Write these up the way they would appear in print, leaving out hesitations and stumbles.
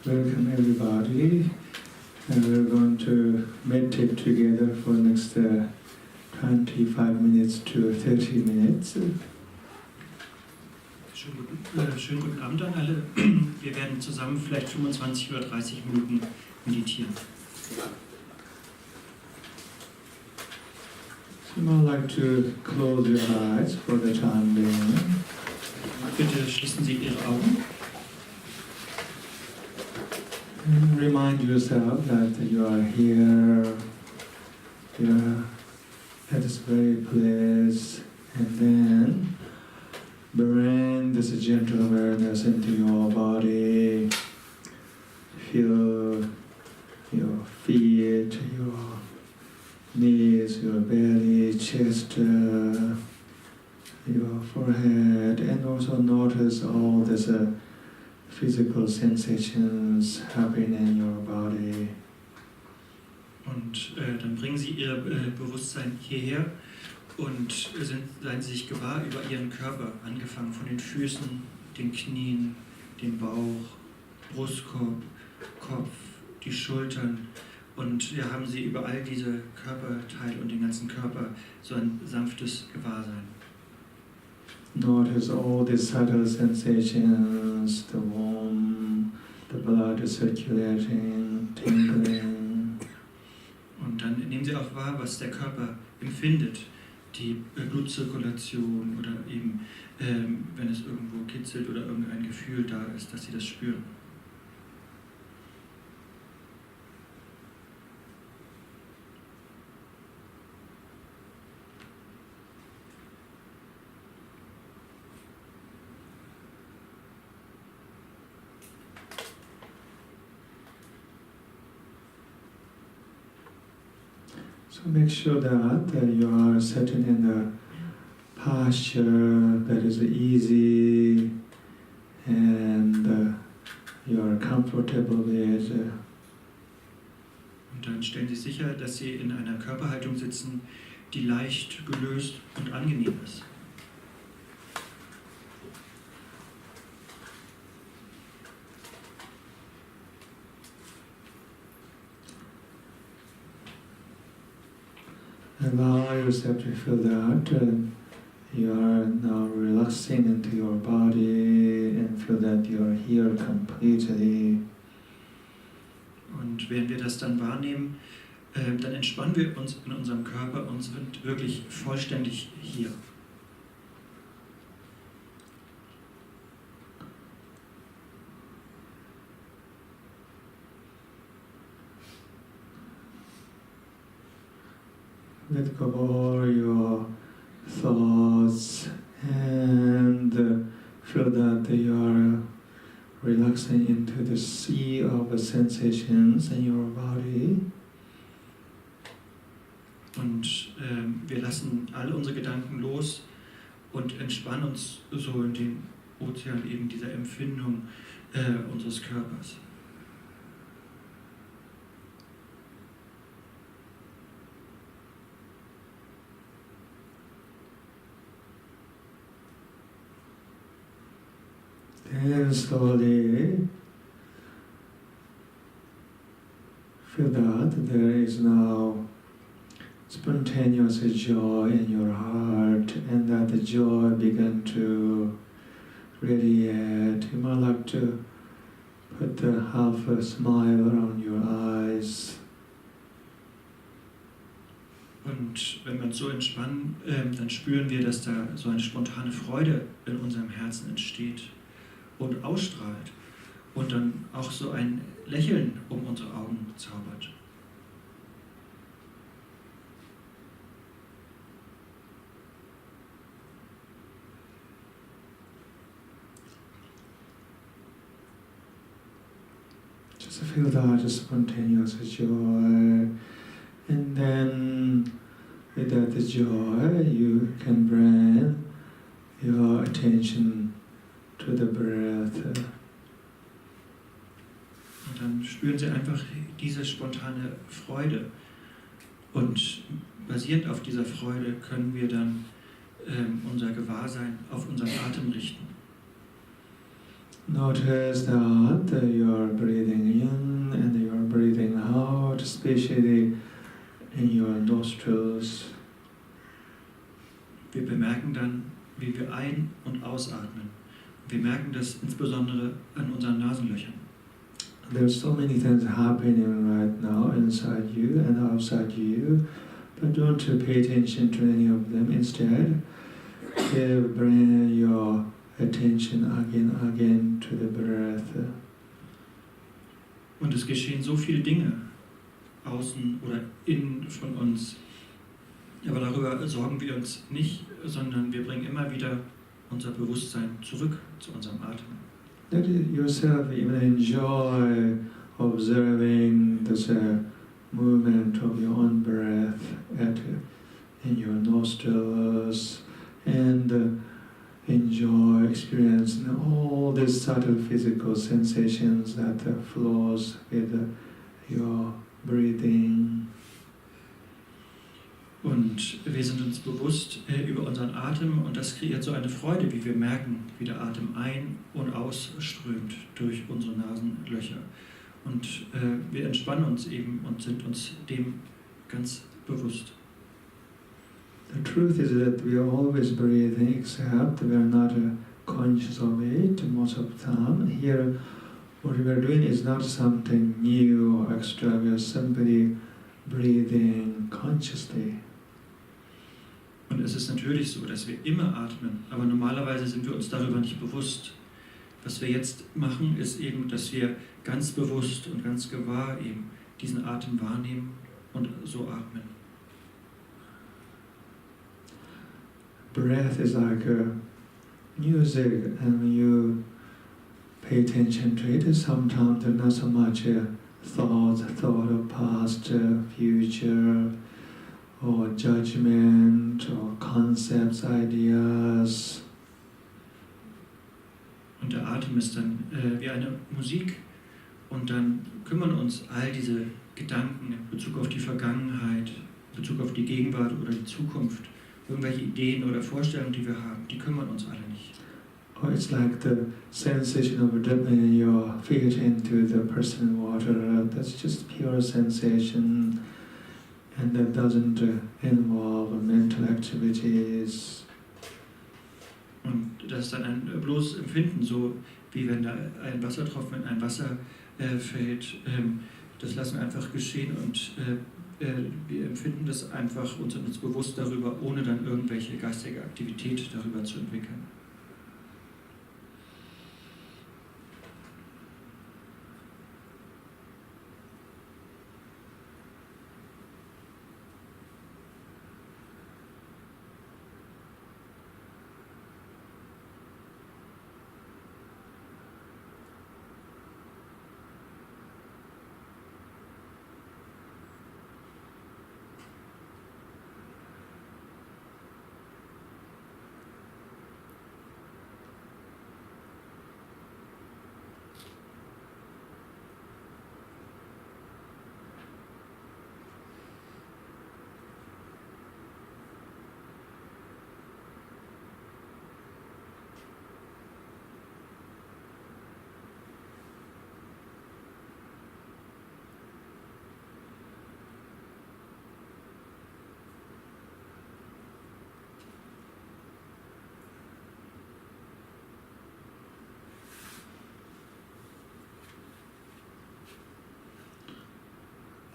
Welcome everybody. We're going to meditate together for the next 25 minutes to 30 minutes. Schönen guten Abend an alle. Wir werden zusammen vielleicht 25 oder 30 Minuten meditieren. You might like to close your eyes for the time being. Bitte schließen Sie Ihre Augen. And remind yourself that you are here, you're at this very place, and then bring this gentle awareness into your body. Feel your feet, your knees, your belly, chest, your forehead, and also notice all these physical sensations happening in your body. Und dann bringen Sie Ihr Bewusstsein hierher und seien Sie sich gewahr über Ihren Körper, angefangen von den Füßen, den Knien, dem Bauch, Brustkorb, Kopf, die Schultern. Und haben Sie über all diese Körperteile und den ganzen Körper so ein sanftes Gewahrsein. Notice all the subtle sensations, the warmth, the blood circulating, tingling. Und dann nehmen Sie auch wahr, was der Körper empfindet. Die Blutzirkulation oder eben, wenn es irgendwo kitzelt oder irgendein Gefühl da ist, dass Sie das spüren. So make sure that you are sitting in a posture that is easy and you are comfortable with. Und dann stellen Sie sicher, dass Sie in einer Körperhaltung sitzen, die leicht gelöst und angenehm ist. Allow yourself to feel that you are now relaxing into your body and feel that you are here completely. Und während wir das dann wahrnehmen, dann entspannen wir uns in unserem Körper und sind wirklich vollständig hier. Let go of all your thoughts and feel that you are relaxing into the sea of sensations in your body. Und wir lassen alle unsere Gedanken los und entspannen uns so in den Ozean eben dieser Empfindung unseres Körpers. And slowly feel that there is now spontaneous joy in your heart, and that the joy begin to radiate. You might like to put half a smile around your eyes. Und wenn wir uns so entspannen, dann spüren wir, dass da so eine spontane Freude in unserem Herzen entsteht und ausstrahlt und dann auch so ein Lächeln um unsere Augen zaubert. Just feel that spontaneous joy, and then with that joy you can bring your attention to the breath. Und dann spüren Sie einfach diese spontane Freude. Und basierend auf dieser Freude können wir dann unser Gewahrsein auf unseren Atem richten. Notice that you are breathing in and you are breathing out, especially in your nostrils. Wir bemerken dann, wie wir ein- und ausatmen. Wir merken das insbesondere an unseren Nasenlöchern. There's so many things happening right now inside you and outside you, but don't pay attention to any of them. Instead, bring your attention again to the breath. Und es geschehen so viele Dinge außen oder innen von uns. Aber darüber sorgen wir uns nicht, sondern wir bringen immer wieder unser Bewusstsein zurück zu unserem Atem. Let yourself even enjoy observing this movement of your own breath in your nostrils and enjoy experiencing all these subtle physical sensations that flows with your breathing. Und wir sind uns bewusst über unseren Atem und das kreiert so eine Freude, wie wir merken, wie der Atem ein- und ausströmt durch unsere Nasenlöcher. Und wir entspannen uns eben und sind uns dem ganz bewusst. The truth is that we are always breathing, except we are not conscious of it most of the time. Here, what we are doing is not something new or extra. We are simply breathing consciously. Und es ist natürlich so, dass wir immer atmen, aber normalerweise sind wir uns darüber nicht bewusst. Was wir jetzt machen, ist eben, dass wir ganz bewusst und ganz gewahr eben diesen Atem wahrnehmen und so atmen. Breath is like music, and when you pay attention to it, sometimes there's not so much thought of past, future, or judgment, or concepts, ideas. Und der Atem ist dann wie eine Musik und dann kümmern uns all diese Gedanken in Bezug auf die Vergangenheit, in Bezug auf die Gegenwart oder die Zukunft, irgendwelche Ideen oder Vorstellungen, die wir haben, die kümmern uns alle nicht. Or it's like the sensation of dipping your feet into the personal water. That's just pure sensation, and that doesn't involve mental activities. Und das ist dann ein bloßes Empfinden, so wie wenn da ein Wassertropfen in ein Wasser fällt. Das lassen wir einfach geschehen und wir empfinden das einfach und sind uns bewusst darüber, ohne dann irgendwelche geistige Aktivität darüber zu entwickeln.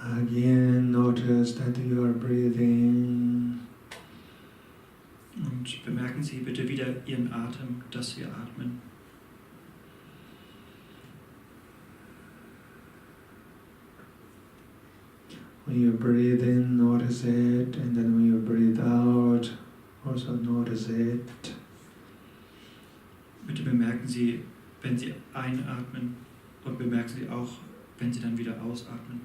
Again, notice that you are breathing. Und bemerken Sie bitte wieder Ihren Atem, dass wir atmen. When you breathe in, notice it, and then when you breathe out, also notice it. Bitte bemerken Sie, wenn Sie einatmen und bemerken Sie auch, wenn Sie dann wieder ausatmen.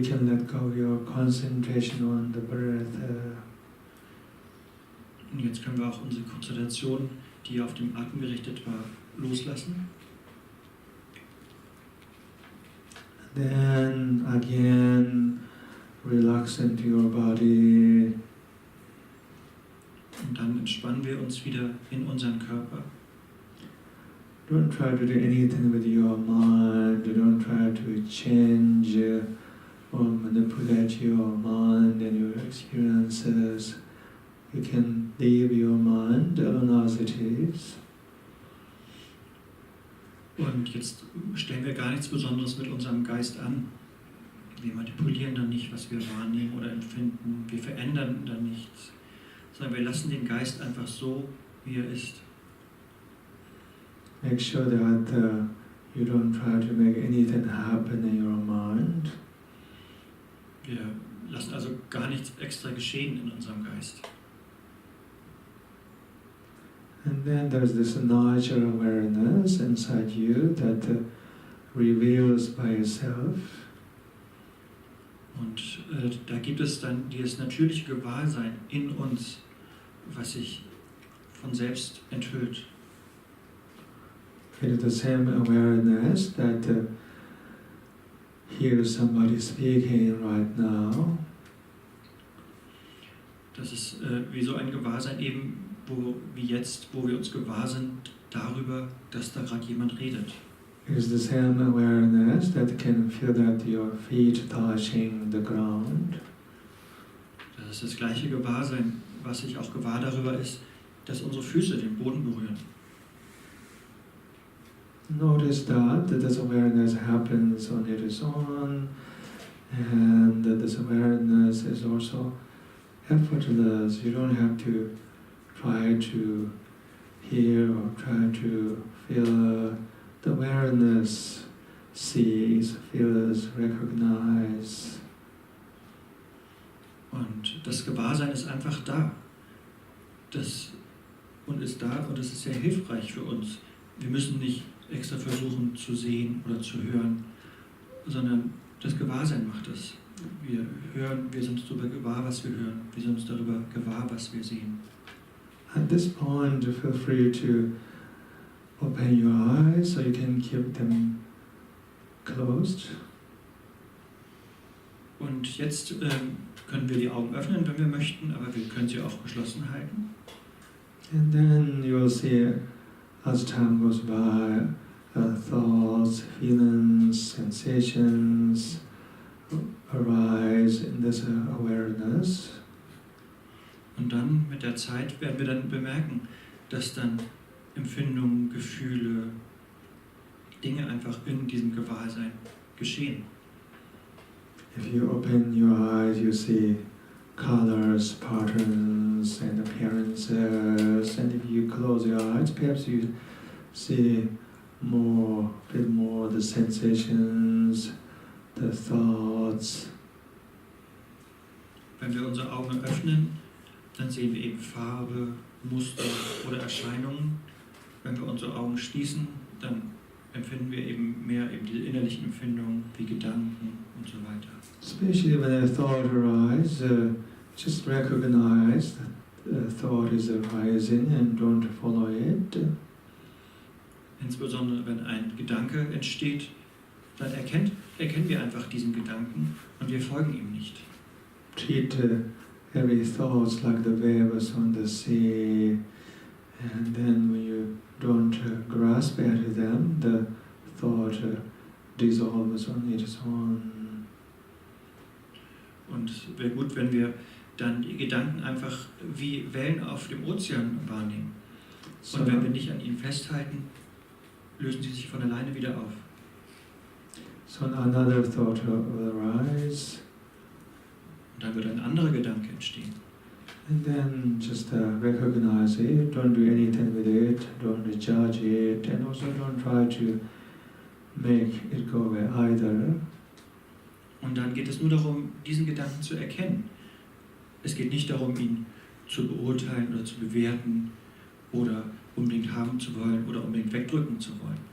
can let go of your concentration on the breath. Und jetzt können wir auch unsere Konzentration, die auf dem Atem gerichtet war, loslassen. Then again, relax into your body. Und dann entspannen wir uns wieder in unseren Körper. Don't try to do anything with your mind. Don't try to change or manipulate your mind and your experiences. You can leave your mind alone as it is. Und jetzt stellen wir gar nichts Besonderes mit unserem Geist an. Wir manipulieren dann nicht, was wir wahrnehmen oder empfinden. Wir verändern dann nichts. Sondern wir lassen den Geist einfach so, wie er ist. Make sure that you don't try to make anything happen in your mind. Wir lassen also gar nichts extra geschehen in unserem Geist. And then there's this natural awareness inside you that reveals by itself. Und da gibt es dann dieses natürliche Gewahrsein in uns, was sich von selbst enthüllt. It is the same awareness that hears somebody speaking right now. Das ist wie so ein Gewahrsein eben, wie jetzt, wo wir uns gewahr sind darüber, dass da gerade jemand redet. It is the same awareness that can feel that your feet touching the ground. Das ist das gleiche Gewahrsein, was sich auch gewahr darüber ist, dass unsere Füße den Boden berühren. Notice that this awareness happens on its own, and that this awareness is also effortless. You don't have to try to hear or try to feel. The awareness sees, feels, recognizes. Und das Gewahrsein ist einfach da. Das ist da und es ist sehr hilfreich für uns. Wir müssen nicht extra versuchen zu sehen oder zu hören, sondern das Gewahrsein macht es. Wir hören, wir sind uns darüber gewahr, was wir hören. Wir sind uns darüber gewahr, was wir sehen. At this point, feel free to open your eyes so you can keep them closed. Und jetzt können wir die Augen öffnen, wenn wir möchten, aber wir können sie auch geschlossen halten. And then you will see, as time goes by, thoughts, feelings, sensations arise in this awareness. Und dann mit der Zeit werden wir dann bemerken, dass dann Empfindungen, Gefühle, Dinge einfach in diesem Gewahrsein geschehen. If you open your eyes, you see colors, patterns, and appearances. And if you close your eyes, perhaps you see more, feel more the sensations, the thoughts. Wenn wir unsere Augen öffnen, dann sehen wir eben Farbe, Muster oder Erscheinungen. Wenn wir unsere Augen schließen, dann empfinden wir eben mehr eben diese innerlichen Empfindungen wie Gedanken und so weiter. Especially when a thought arises, just recognize that the thought is arising and don't follow it. Insbesondere wenn ein Gedanke entsteht, dann erkennen wir einfach diesen Gedanken und wir folgen ihm nicht. Treat every thought like the waves on the sea, and then when you don't grasp at them, the thought dissolves on its own. Und es wäre gut, wenn wir dann die Gedanken einfach wie Wellen auf dem Ozean wahrnehmen. Und wenn wir nicht an ihnen festhalten, lösen sie sich von alleine wieder auf. So another thought will arise. Und dann wird ein anderer Gedanke entstehen. And then just recognize it, don't do anything with it, don't judge it, and also don't try to make it go away either. Und dann geht es nur darum, diesen Gedanken zu erkennen. Es geht nicht darum, ihn zu beurteilen oder zu bewerten oder unbedingt haben zu wollen oder unbedingt wegdrücken zu wollen.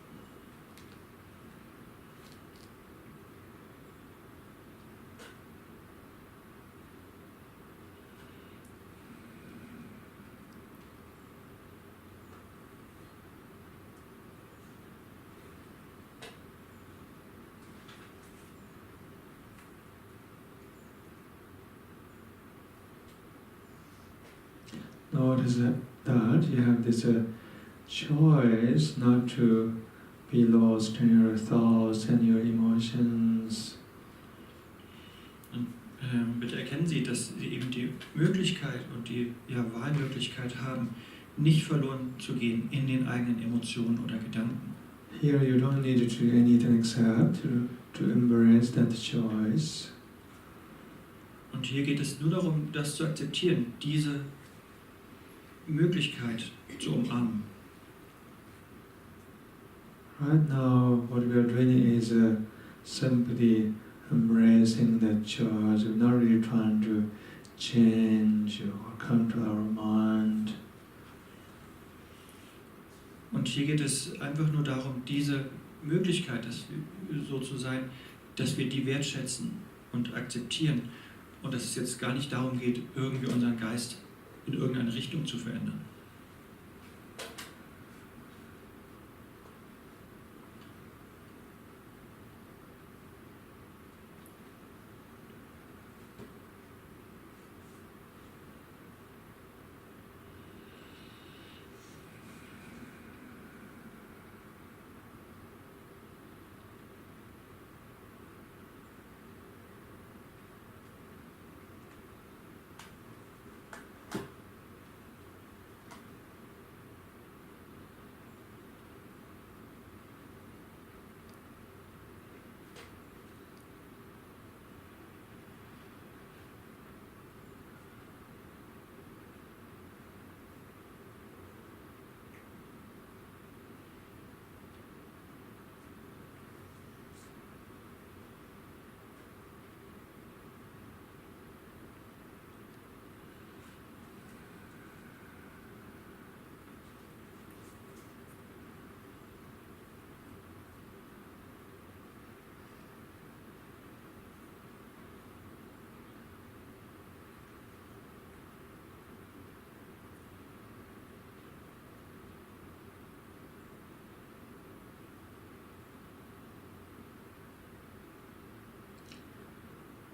notice that you have this choice not to be lost in your thoughts and your emotions. Und bitte erkennen Sie, dass Sie eben die Möglichkeit und die Wahlmöglichkeit haben, nicht verloren zu gehen in den eigenen Emotionen oder Gedanken. Here you don't need to do anything except to embrace that choice. Und hier geht es nur darum, das zu akzeptieren, diese Möglichkeit zu umarmen. Right now, what we are doing is simply embracing that choice. We're not really trying to change or control our mind. Und hier geht es einfach nur darum, diese Möglichkeit, so zu sein, dass wir die wertschätzen und akzeptieren. Und dass es jetzt gar nicht darum geht, irgendwie unseren Geist in irgendeine Richtung zu verändern.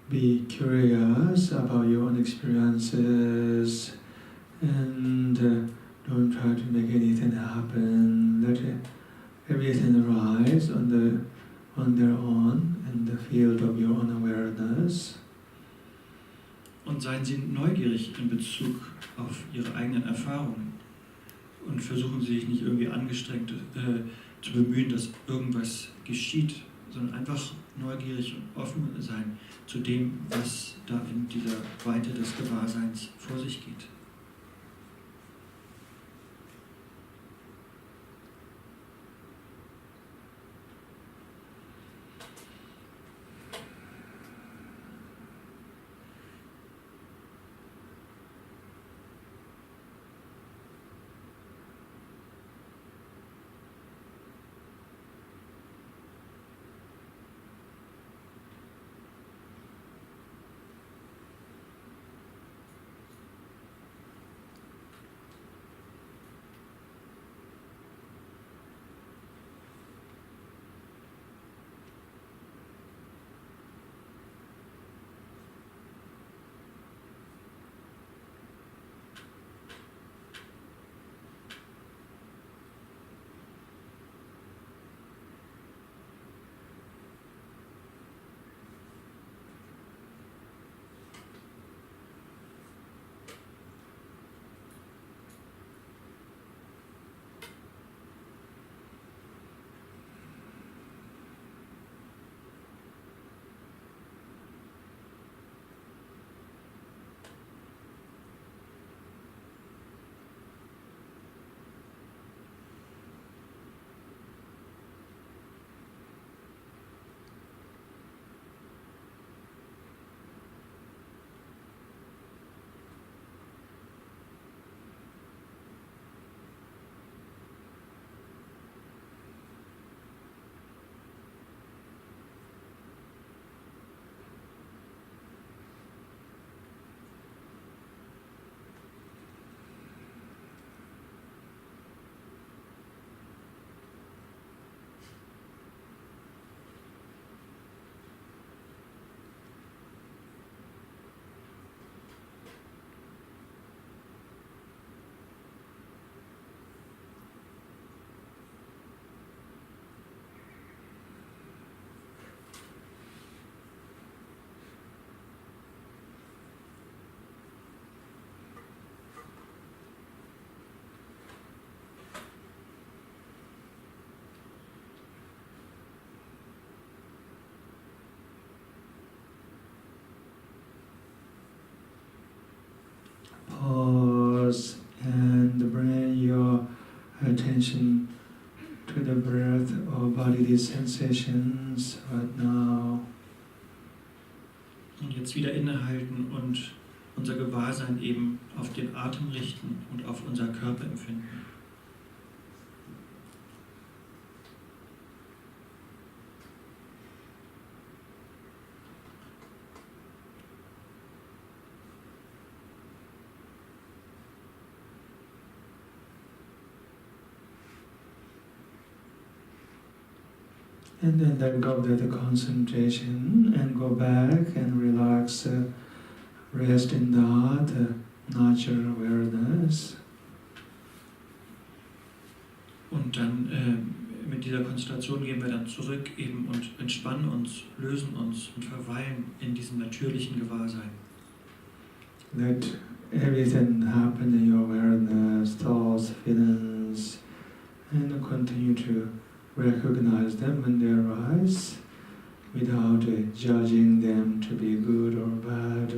Be curious about your own experiences and don't try to make anything happen. Let everything arise on their own in the field of your own awareness. Und seien Sie neugierig in Bezug auf Ihre eigenen Erfahrungen und versuchen Sie sich nicht irgendwie angestrengt zu bemühen, dass irgendwas geschieht, sondern einfach neugierig und offen sein zu dem, was da in dieser Weite des Gewahrseins vor sich geht. embody these sensations right now. Und jetzt wieder innehalten und unser Gewahrsein eben auf den Atem richten und auf unser Körperempfinden. And then let go of the concentration and go back and relax, rest in that natural awareness. Und dann mit dieser Konzentration gehen wir dann zurück eben und entspannen uns, lösen uns und verweilen in diesem natürlichen Gewahrsein. Let everything happen in your awareness, thoughts, feelings, and continue to recognize them when they arise without judging them to be good or bad.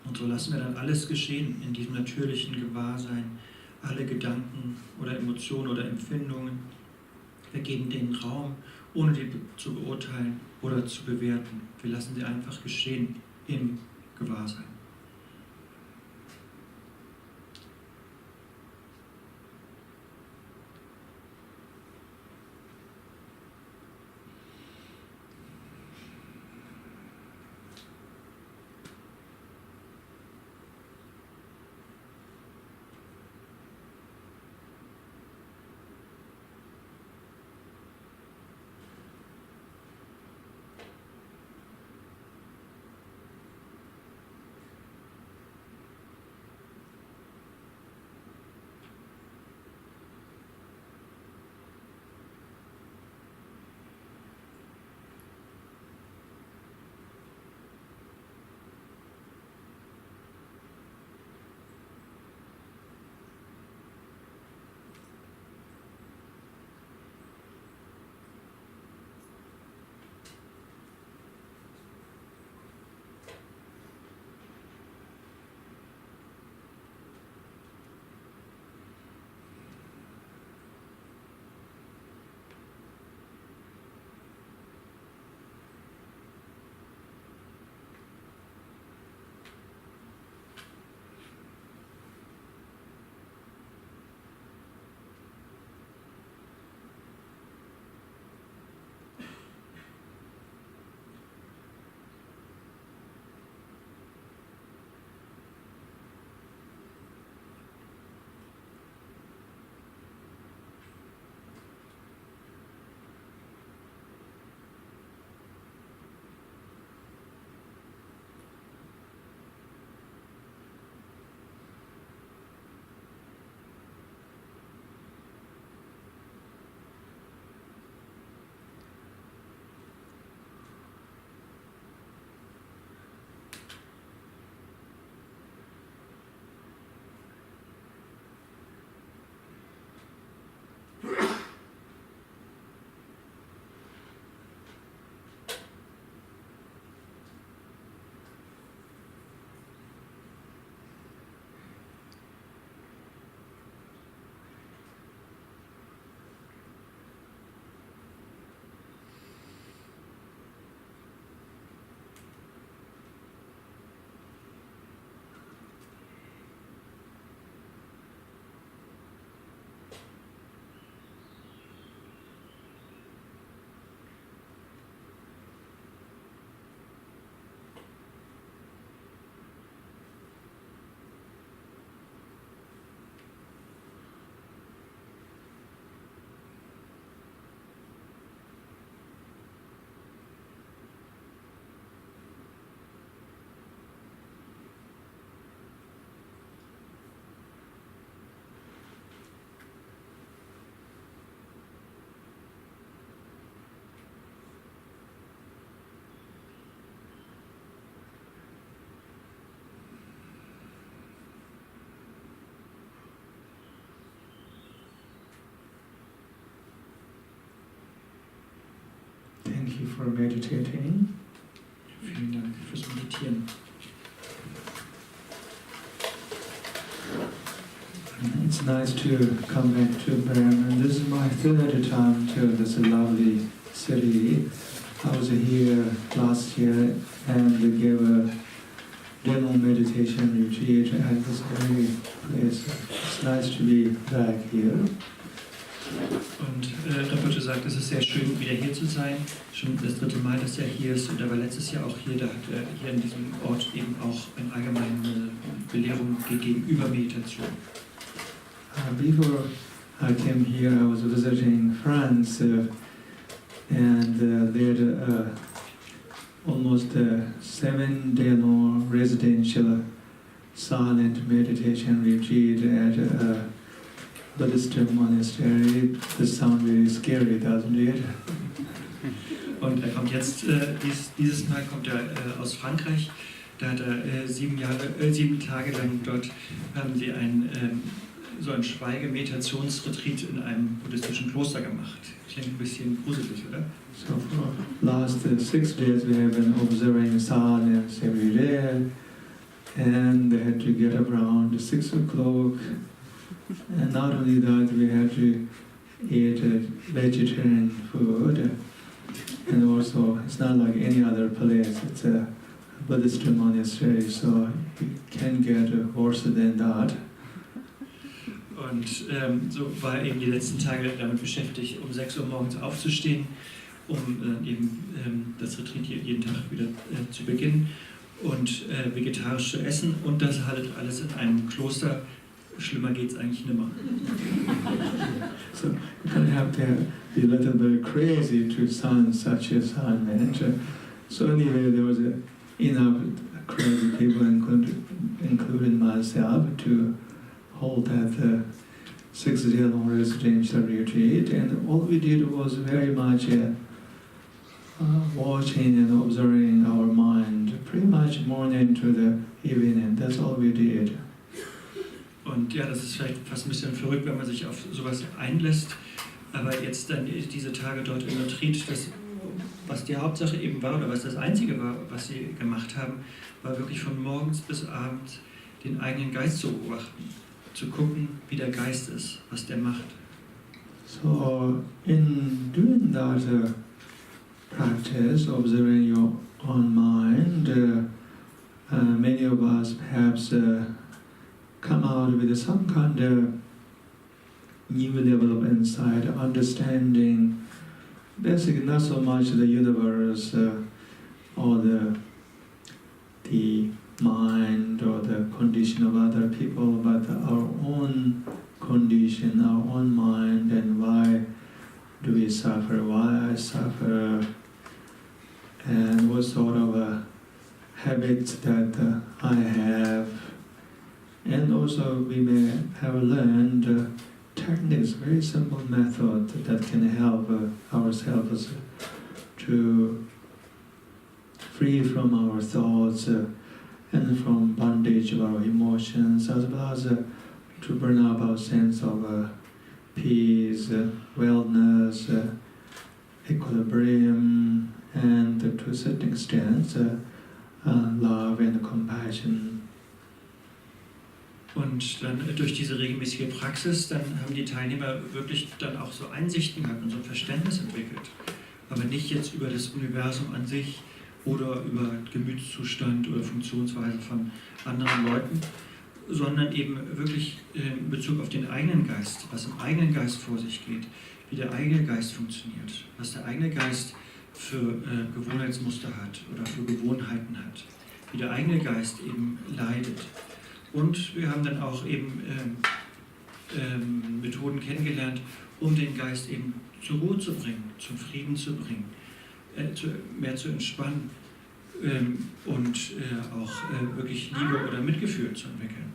Und so lassen wir dann alles geschehen in diesem natürlichen Gewahrsein, alle Gedanken oder Emotionen oder Empfindungen. Wir geben denen Raum, ohne die zu beurteilen oder zu bewerten. Wir lassen sie einfach geschehen im Gewahrsein. Thank you for meditating. Vielen Dank fürs Meditieren. It's nice to come back to Bremen. This is my third time to this lovely city. I was here last year and gave a demo meditation retreat at this very place. It's nice to be back here. Und Rinpoche sagt, es ist sehr schön, wieder hier zu sein. Schon das dritte Mal, dass er hier ist. Und er war letztes Jahr auch hier. Da hat er hier in diesem Ort eben auch eine allgemeine Belehrung gegeben über Meditation. Before I came here, I was visiting France, and they had almost a 7-day-long residential silent meditation retreat at a Buddhist monastery. This sounds very scary, doesn't it? Und er kommt jetzt, dieses Mal kommt er aus Frankreich. Da hat er 7 Tage lang dort, haben sie so ein Schweigemeditationsretreat in einem buddhistischen Kloster gemacht. Klingt ein bisschen gruselig, oder? So for last 6 days we have been observing silence every day, and they had to get up around 6 o'clock, and not only that we had to eat vegetarian food, and also it's not like any other place, it's a Buddhist monastery, so you can't get worse than that. Und so war er eben die letzten Tage damit beschäftigt, um 6 Uhr morgens aufzustehen, um eben das Retreat jeden Tag wieder zu beginnen und vegetarisch zu essen. Und das halt alles in einem Kloster. Schlimmer geht's eigentlich nimmer. So you kind of have to be a little bit crazy to sign such assignment. So anyway, there was enough crazy people, including myself, to hold that 6-day-long residential retreat, and all we did was very much watching and observing our mind, pretty much morning to the evening. That's all we did. Und ja, das ist vielleicht fast ein bisschen verrückt, wenn man sich auf sowas einlässt, aber jetzt dann diese Tage dort im Retreat, was die Hauptsache eben war, oder was das Einzige war, was sie gemacht haben, war wirklich von morgens bis abends den eigenen Geist zu beobachten. Zu gucken, wie der Geist ist, was der macht. So, in doing that practice, observing your own mind, many of us perhaps come out with some kind of new level of insight, understanding, basically not so much the universe or the mind or the condition of other people, but our own condition, our own mind, and why do we suffer, why I suffer, and what sort of habits that I have. And also we may have learned techniques, very simple method that can help ourselves to free from our thoughts and from bondage of our emotions, as well as to bring up our sense of peace, wellness, equilibrium, and to a certain extent love and compassion. Und dann durch diese regelmäßige Praxis, dann haben die Teilnehmer wirklich dann auch so Einsichten gehabt und so ein Verständnis entwickelt. Aber nicht jetzt über das Universum an sich oder über Gemütszustand oder Funktionsweise von anderen Leuten, sondern eben wirklich in Bezug auf den eigenen Geist, was im eigenen Geist vor sich geht, wie der eigene Geist funktioniert, was der eigene Geist für Gewohnheitsmuster hat oder für Gewohnheiten hat, wie der eigene Geist eben leidet. Und wir haben dann auch eben Methoden kennengelernt, um den Geist eben zur Ruhe zu bringen, zum Frieden zu bringen, mehr zu entspannen und auch wirklich Liebe oder Mitgefühl zu entwickeln.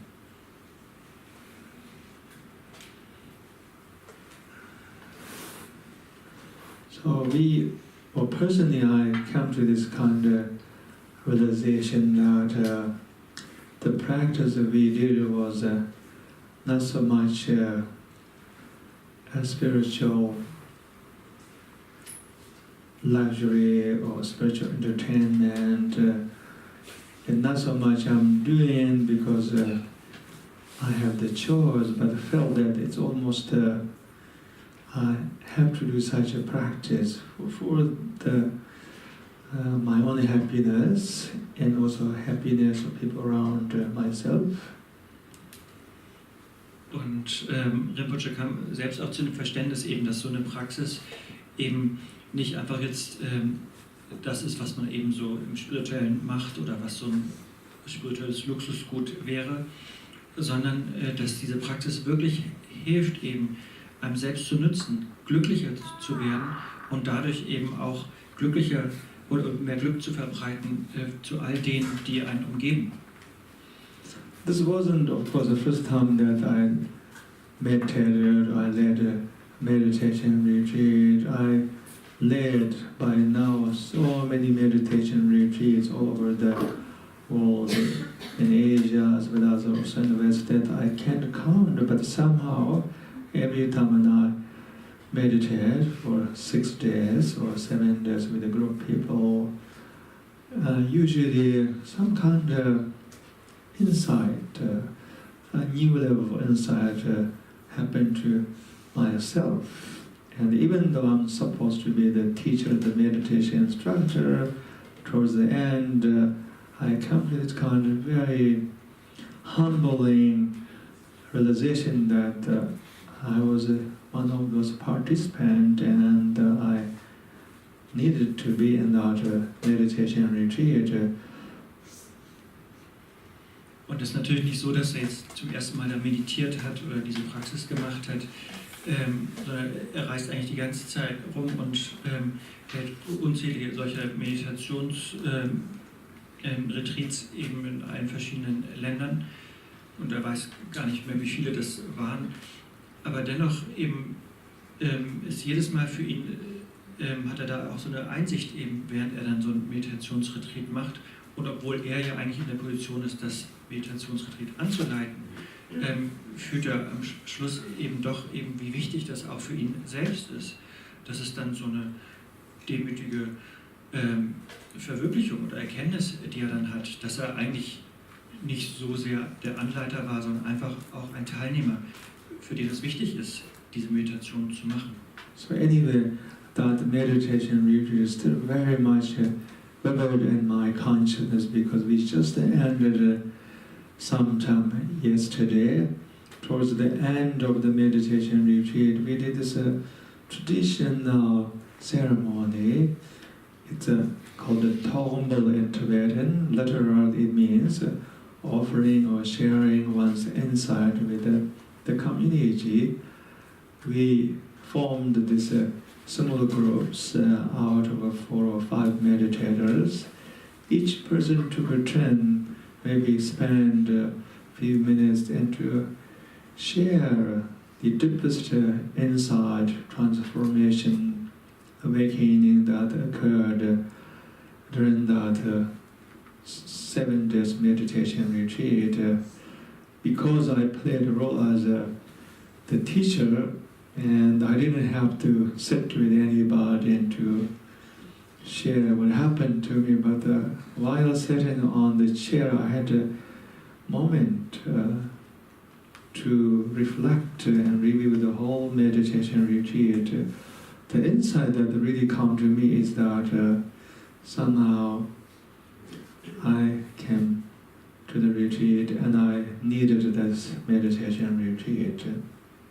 So personally I come to this kind of realization that the practice that we did was not so much a spiritual luxury or spiritual entertainment, and not so much I'm doing because I have the choice, but I felt that it's almost I have to do such a practice for the my own happiness and also happiness of people around myself. Und Rinpoche kam selbst auch zu dem Verständnis eben, dass so eine Praxis eben nicht einfach jetzt das ist, was man eben so im Spirituellen macht oder was so ein spirituelles Luxusgut wäre, sondern dass diese Praxis wirklich hilft, eben einem selbst zu nützen, glücklicher zu werden und dadurch eben auch glücklicher oder mehr Glück zu verbreiten zu all denen, die einen umgeben. This wasn't, of course, the first time that I meditated or I led a meditation retreat. I led by now so many meditation retreats all over the world, in Asia as well as also in the West, that I can't count, but somehow every time I meditate for 6 days or 7 days with a group of people, usually some kind of insight, a new level of insight happened to myself. And even though I'm supposed to be the teacher, the meditation instructor, towards the end, I come to this kind of very humbling realization that I was one of those participants and I needed to be in that meditation retreat. Und es ist natürlich nicht so, dass er jetzt zum ersten Mal da meditiert hat oder diese Praxis gemacht hat, sondern er reist eigentlich die ganze Zeit rum und hält unzählige solcher Meditationsretreats eben in allen verschiedenen Ländern. Und er weiß gar nicht mehr, wie viele das waren. Aber dennoch eben ist jedes Mal für ihn, hat er da auch so eine Einsicht eben, während er dann so ein Meditationsretreat macht. Und obwohl er ja eigentlich in der Position ist, das Meditationsretreat anzuleiten, fühlt er am Schluss eben doch eben, wie wichtig das auch für ihn selbst ist. Dass es dann so eine demütige Verwirklichung oder Erkenntnis, die er dann hat, dass er eigentlich nicht so sehr der Anleiter war, sondern einfach auch ein Teilnehmer, für den es wichtig ist, diese Meditation zu machen. So anyway, that meditation retreat is still very much vivid in my consciousness because we just ended sometime yesterday. Towards the end of the meditation retreat, we did this traditional ceremony. It's called a tombol in Tibetan. Literally, it means offering or sharing one's insight with the community. We formed this small groups out of 4 or 5 meditators. Each person took a turn, maybe spend a few minutes and to share the deepest insight, transformation, awakening that occurred during that 7 days meditation retreat. Because I played a role as the teacher, and I didn't have to sit with anybody and to share what happened to me, but while sitting on the chair, I had a moment to reflect and review the whole meditation retreat. The insight that really came to me is that somehow I came to the retreat and I needed this meditation retreat.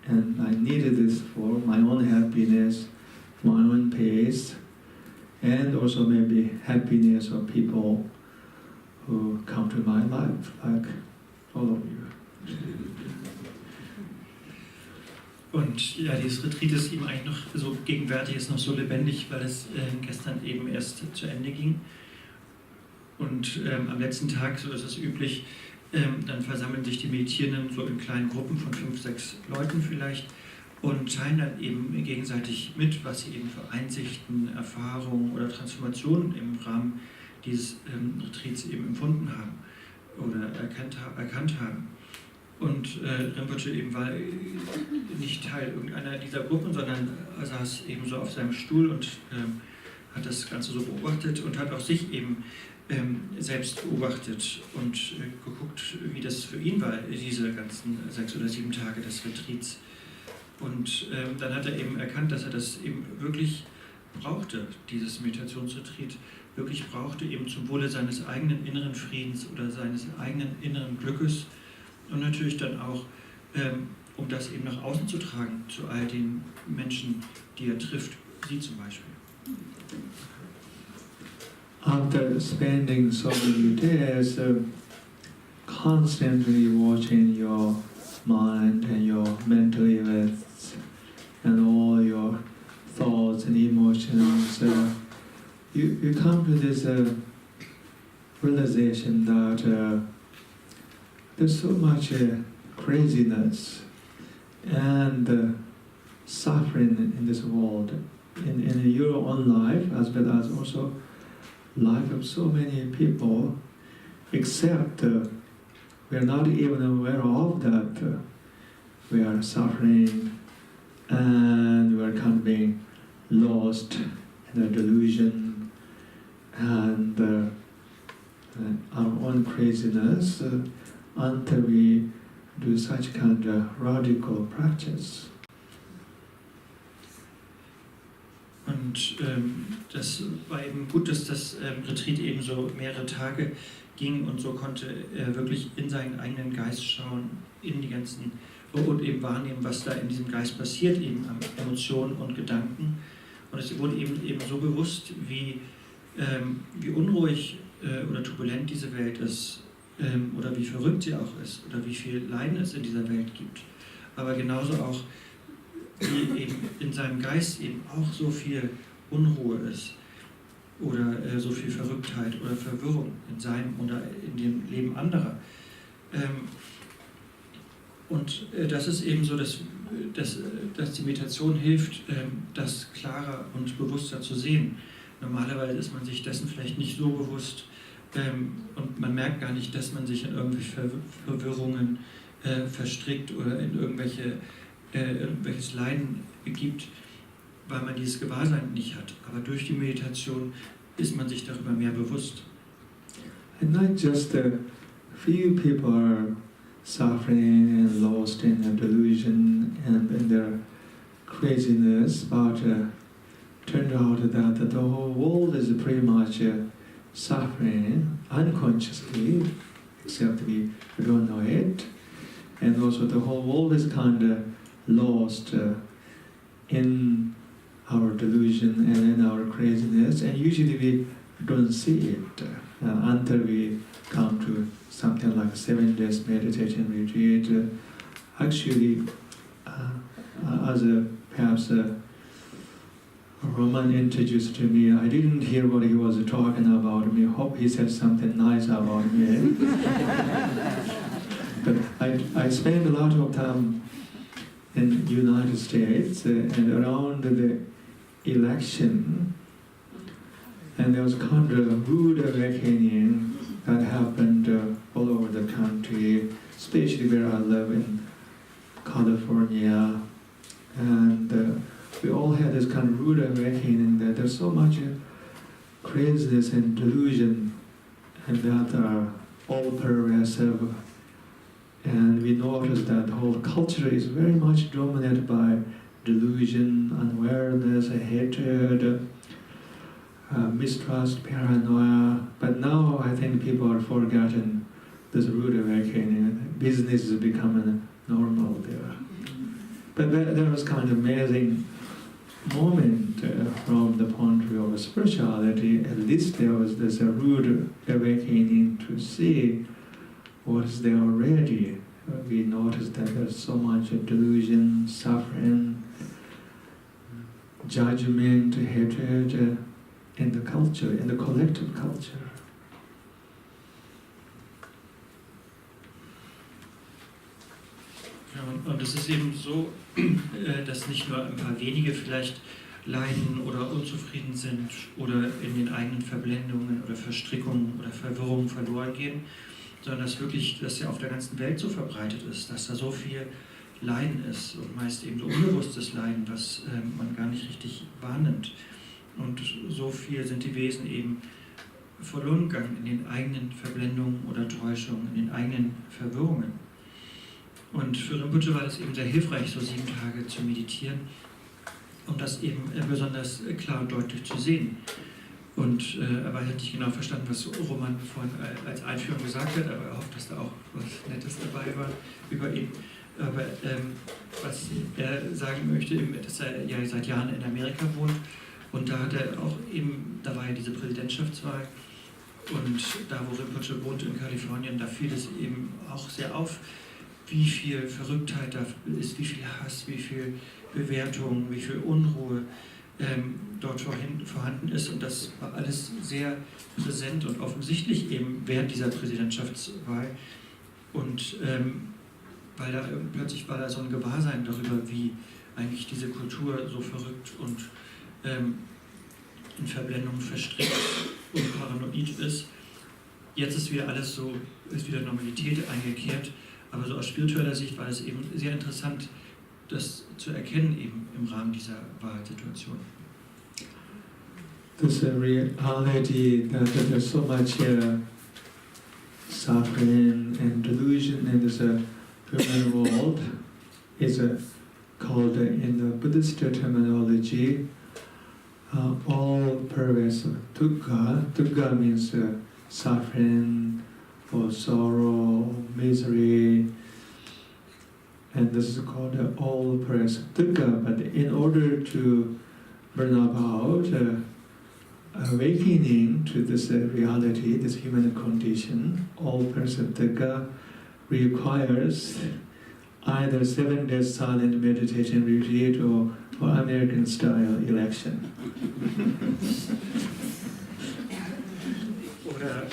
And I needed this for my own happiness, my own pace, and also maybe happiness of people who come to my life, like all of you. Und ja, dieses Retreat ist ihm eigentlich noch so gegenwärtig, ist noch so lebendig, weil es gestern eben erst zu Ende ging. Und am letzten Tag, so ist es üblich, dann versammeln sich die Meditierenden so in kleinen Gruppen von 5, 6 Leuten vielleicht und teilen dann eben gegenseitig mit, was sie eben für Einsichten, Erfahrungen oder Transformationen im Rahmen dieses Retreats eben empfunden haben oder erkannt haben. Und Rinpoche eben war nicht Teil irgendeiner dieser Gruppen, sondern saß eben so auf seinem Stuhl und hat das Ganze so beobachtet und hat auch sich eben selbst beobachtet und geguckt, wie das für ihn war, diese ganzen 6 oder 7 Tage des Retreats. Und dann hat er eben erkannt, dass er das eben wirklich brauchte, dieses Meditationsretreat, wirklich brauchte, eben zum Wohle seines eigenen inneren Friedens oder seines eigenen inneren Glückes und natürlich dann auch, um das eben nach außen zu tragen, zu all den Menschen, die er trifft, Sie zum Beispiel. After spending so many days constantly watching your mind and your mental events and all your thoughts and emotions, you come to this realization that there's so much craziness and suffering in this world, in your own life as well as also life of so many people, except we are not even aware of that we are suffering and we are kind of being lost in a delusion and our own craziness until we do such kind of radical practice. Und das war eben gut, dass das Retreat eben so mehrere Tage ging und so konnte er wirklich in seinen eigenen Geist schauen, in die ganzen und eben wahrnehmen, was da in diesem Geist passiert, eben an Emotionen und Gedanken. Und es wurde eben so bewusst, wie unruhig oder turbulent diese Welt ist oder wie verrückt sie auch ist oder wie viel Leiden es in dieser Welt gibt. Aber genauso auch, wie eben in seinem Geist eben auch so viel Unruhe ist oder so viel Verrücktheit oder Verwirrung in seinem oder in dem Leben anderer. Und das ist eben so, dass die Meditation hilft, das klarer und bewusster zu sehen. Normalerweise ist man sich dessen vielleicht nicht so bewusst und man merkt gar nicht, dass man sich in irgendwelche Verwirrungen verstrickt oder in irgendwelches Leiden begibt, weil man dieses Gewahrsein nicht hat. Aber durch die Meditation ist man sich darüber mehr bewusst. And not just a few people are suffering and lost in a delusion and in their craziness, but turned out that the whole world is pretty much suffering unconsciously, except we don't know it. And also the whole world is kind of lost in our delusion and in our craziness, and usually we don't see it until we come to something like 7 days meditation retreat. Actually, as perhaps Roman introduced to me, I didn't hear what he was talking about me. Hope he said something nice about me. But I spent a lot of time in the United States and around the election, and there was kind of rude awakening that happened all over the country, especially where I live in California, and we all had this kind of rude awakening that there's so much craziness and delusion, and that are all pervasive. And we noticed that the whole culture is very much dominated by delusion, unawareness, hatred, mistrust, paranoia. But now I think people are forgetting this rude awakening. Business is becoming normal there. But there was kind of amazing moment from the point of view of spirituality. At least there was this rude awakening to see what is there already. We noticed that there's so much delusion, suffering, judgment, hatred in the culture, in the collective culture. Ja, und es ist eben so, dass nicht nur ein paar wenige vielleicht leiden oder unzufrieden sind oder in den eigenen Verblendungen oder Verstrickungen oder Verwirrungen verloren gehen, sondern dass ja auf der ganzen Welt so verbreitet ist, dass da so viel Leiden ist und meist eben so unbewusstes Leiden, was man gar nicht richtig wahrnimmt. Und so viel sind die Wesen eben verloren gegangen in den eigenen Verblendungen oder Täuschungen, in den eigenen Verwirrungen. Und für Rinpoche war das eben sehr hilfreich, so 7 Tage zu meditieren, um das eben besonders klar und deutlich zu sehen. Und aber er hat nicht genau verstanden, was Roman vorhin als Einführung gesagt hat, aber er hofft, dass da auch was Nettes dabei war über ihn. Aber was er sagen möchte, dass er ja seit Jahren in Amerika wohnt und da hat er auch eben, da war ja diese Präsidentschaftswahl und da, wo Rinpoche wohnt in Kalifornien, da fiel es eben auch sehr auf, wie viel Verrücktheit da ist, wie viel Hass, wie viel Bewertung, wie viel Unruhe dort vorhanden ist. Und das war alles sehr präsent und offensichtlich eben während dieser Präsidentschaftswahl. Und plötzlich war da so ein Gewahrsein darüber, wie eigentlich diese Kultur so verrückt und in Verblendung verstrickt und paranoid ist. Jetzt ist wieder alles so, ist wieder Normalität eingekehrt. Aber so aus spiritueller Sicht war es eben sehr interessant, das zu erkennen eben im Rahmen dieser Wahlsituation. This reality that there's so much suffering and delusion in this human world is called in the Buddhist terminology all pervasive dukkha. Dukkha means suffering or sorrow, misery, and this is called all-pervasive dukkha. But in order to bring about awakening to this reality, this human condition, all-pervasive dukkha requires either 7 days silent meditation retreat or American-style election. Oder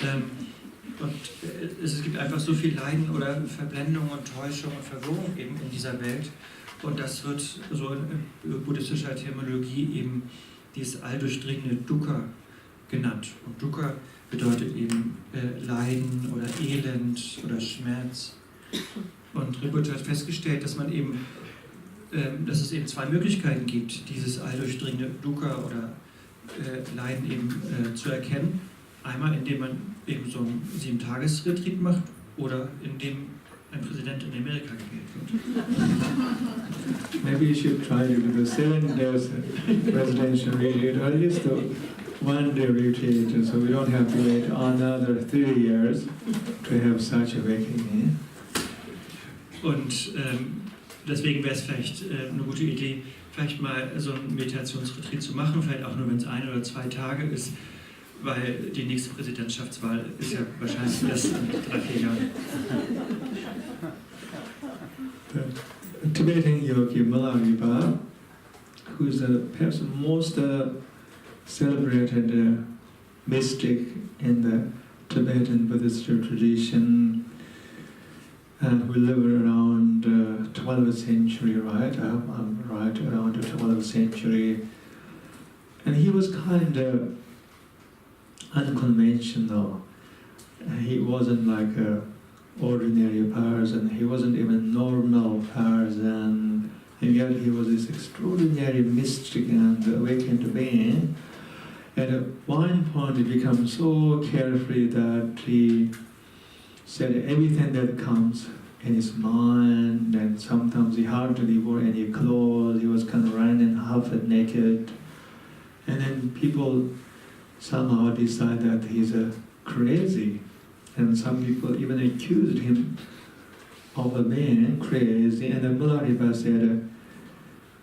und es gibt einfach so viel Leiden oder Verblendung und Täuschung und Verwirrung eben in dieser Welt. Und das wird so in buddhistischer Terminologie eben dieses alldurchdringende Dukkha genannt. Und Dukkha bedeutet eben Leiden oder Elend oder Schmerz. Und Rinpoche hat festgestellt, dass dass es eben 2 Möglichkeiten gibt, dieses alldurchdringende Dukkha oder Leiden eben zu erkennen. Einmal, indem man eben so einen 7-Tages-Retreat macht oder indem ein Präsident in Amerika gewählt wird. Maybe you should try to do the 7 days presidential retreat, or at least the 1-day retreat, so we don't have to wait another 3 years to have such awakening. Und deswegen wäre es vielleicht eine gute Idee, vielleicht mal so einen Meditationsretreat zu machen, vielleicht auch nur, wenn es 1 oder 2 Tage ist, weil die nächste Präsidentschaftswahl ist ja wahrscheinlich erst in 3-4 Jahren. The Tibetan yogi Milarepa, who is perhaps the most celebrated mystic in the Tibetan Buddhist tradition, who lived around 12th century, right? I'm right, around the 12th century. And he was kind of unconventional. He wasn't like an ordinary person. He wasn't even a normal person. And yet he was this extraordinary mystic and awakened being. At one point he became so carefree that he said everything that comes in his mind, and sometimes he hardly wore any clothes. He was kind of running half naked. And then people somehow decide that he's crazy, and some people even accused him of being crazy. And then Milarepa said,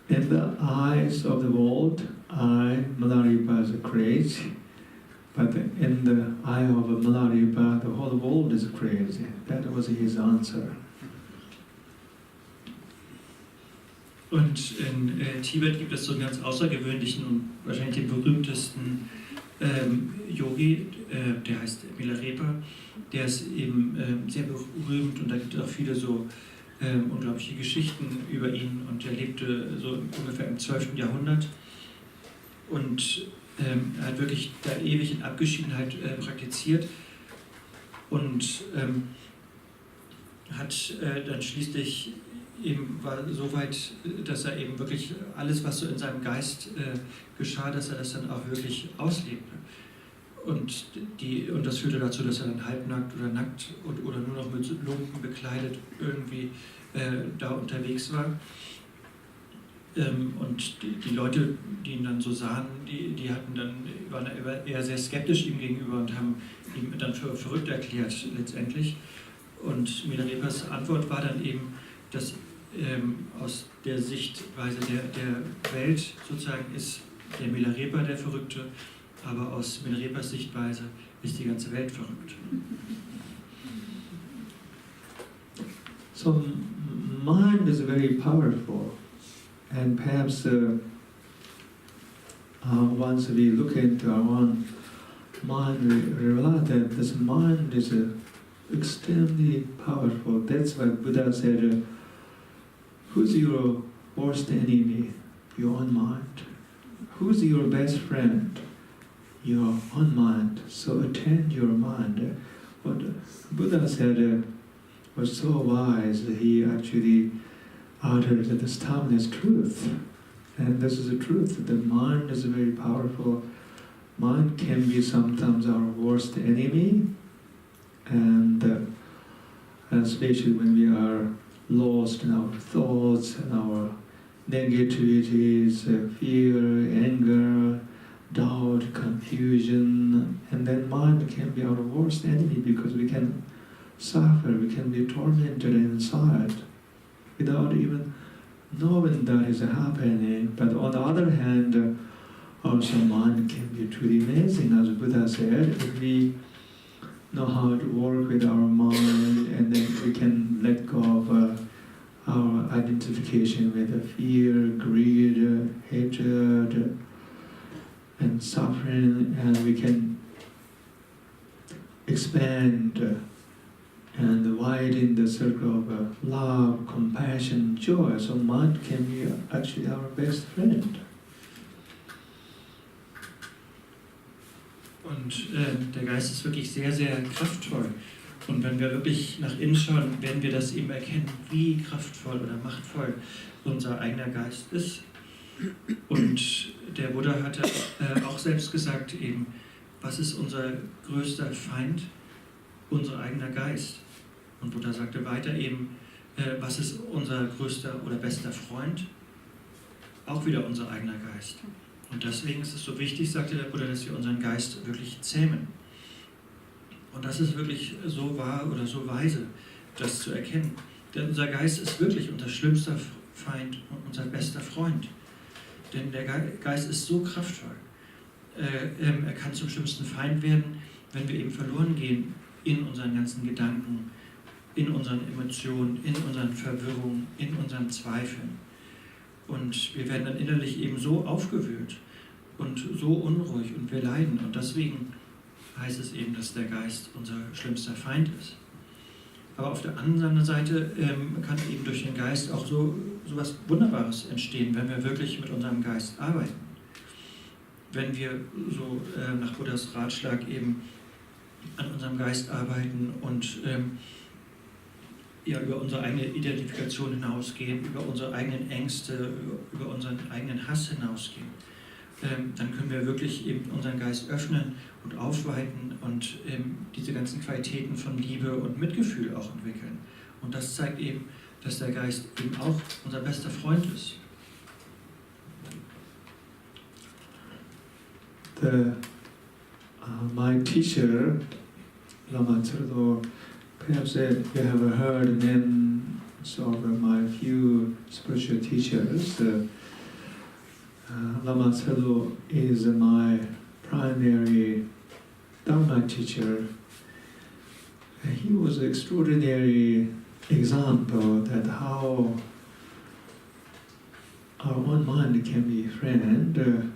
in the eyes of the world, Milarepa is crazy, but in the eye of Milarepa, the whole world is crazy. That was his answer. Und in Tibet gibt es so einen ganz außergewöhnlichen und wahrscheinlich den berühmtesten Yogi, der heißt Milarepa, der ist eben sehr berühmt und da gibt es auch viele so unglaubliche Geschichten über ihn und er lebte so ungefähr im 12. Jahrhundert und er hat wirklich da ewig in Abgeschiedenheit praktiziert und hat dann schließlich eben war so weit, dass er eben wirklich alles, was so in seinem Geist geschah, dass er das dann auch wirklich auslebte. Und das führte dazu, dass er dann halbnackt oder nackt oder nur noch mit Lumpen bekleidet irgendwie da unterwegs war. Und die Leute, die ihn dann so sahen, waren eher sehr skeptisch ihm gegenüber und haben ihn dann für verrückt erklärt letztendlich. Und Milarepas Antwort war dann eben, dass aus der Sichtweise der Welt sozusagen ist der Milarepa der Verrückte, aber aus Milarepas Sichtweise ist die ganze Welt verrückt. So mind is very powerful, and perhaps once we look into our own mind, we realize that this mind is extremely powerful. That's why Buddha said, who's your worst enemy? Your own mind. Who's your best friend? Your own mind. So attend your mind. What Buddha said was so wise. He actually uttered this timeless truth. And this is the truth. The mind is very powerful. Mind can be sometimes our worst enemy. And especially when we are lost in our thoughts and our negativities, fear, anger, doubt, confusion, and then mind can be our worst enemy because we can suffer, we can be tormented inside without even knowing that is happening. But on the other hand, also mind can be truly amazing, as Buddha said. If we know how to work with our mind, and then we can let go of our identification with fear, greed, hatred, and suffering, and we can expand and widen the circle of love, compassion, joy. So mind can be actually our best friend. Und der Geist ist wirklich sehr, sehr kraftvoll. Und wenn wir wirklich nach innen schauen, werden wir das eben erkennen, wie kraftvoll oder machtvoll unser eigener Geist ist. Und der Buddha hatte auch selbst gesagt eben, was ist unser größter Feind? Unser eigener Geist. Und Buddha sagte weiter eben, was ist unser größter oder bester Freund? Auch wieder unser eigener Geist. Und deswegen ist es so wichtig, sagte der Buddha, dass wir unseren Geist wirklich zähmen. Und das ist wirklich so wahr oder so weise, das zu erkennen. Denn unser Geist ist wirklich unser schlimmster Feind und unser bester Freund. Denn der Geist ist so kraftvoll. Er kann zum schlimmsten Feind werden, wenn wir eben verloren gehen in unseren ganzen Gedanken, in unseren Emotionen, in unseren Verwirrungen, in unseren Zweifeln. Und wir werden dann innerlich eben so aufgewühlt und so unruhig und wir leiden. Und deswegen heißt es eben, dass der Geist unser schlimmster Feind ist. Aber auf der anderen Seite kann eben durch den Geist auch so was Wunderbares entstehen, wenn wir wirklich mit unserem Geist arbeiten. Wenn wir so nach Buddhas Ratschlag eben an unserem Geist arbeiten und über unsere eigene Identifikation hinausgehen, über unsere eigenen Ängste, über unseren eigenen Hass hinausgehen, dann können wir wirklich eben unseren Geist öffnen und aufweiten und diese ganzen Qualitäten von Liebe und Mitgefühl auch entwickeln. Und das zeigt eben, dass der Geist eben auch unser bester Freund ist. My teacher, Lama Tsardo, perhaps you have heard names of my few spiritual teachers. Lama Tsardo is my primary Dharma teacher. He was an extraordinary example that how our own mind can be friend.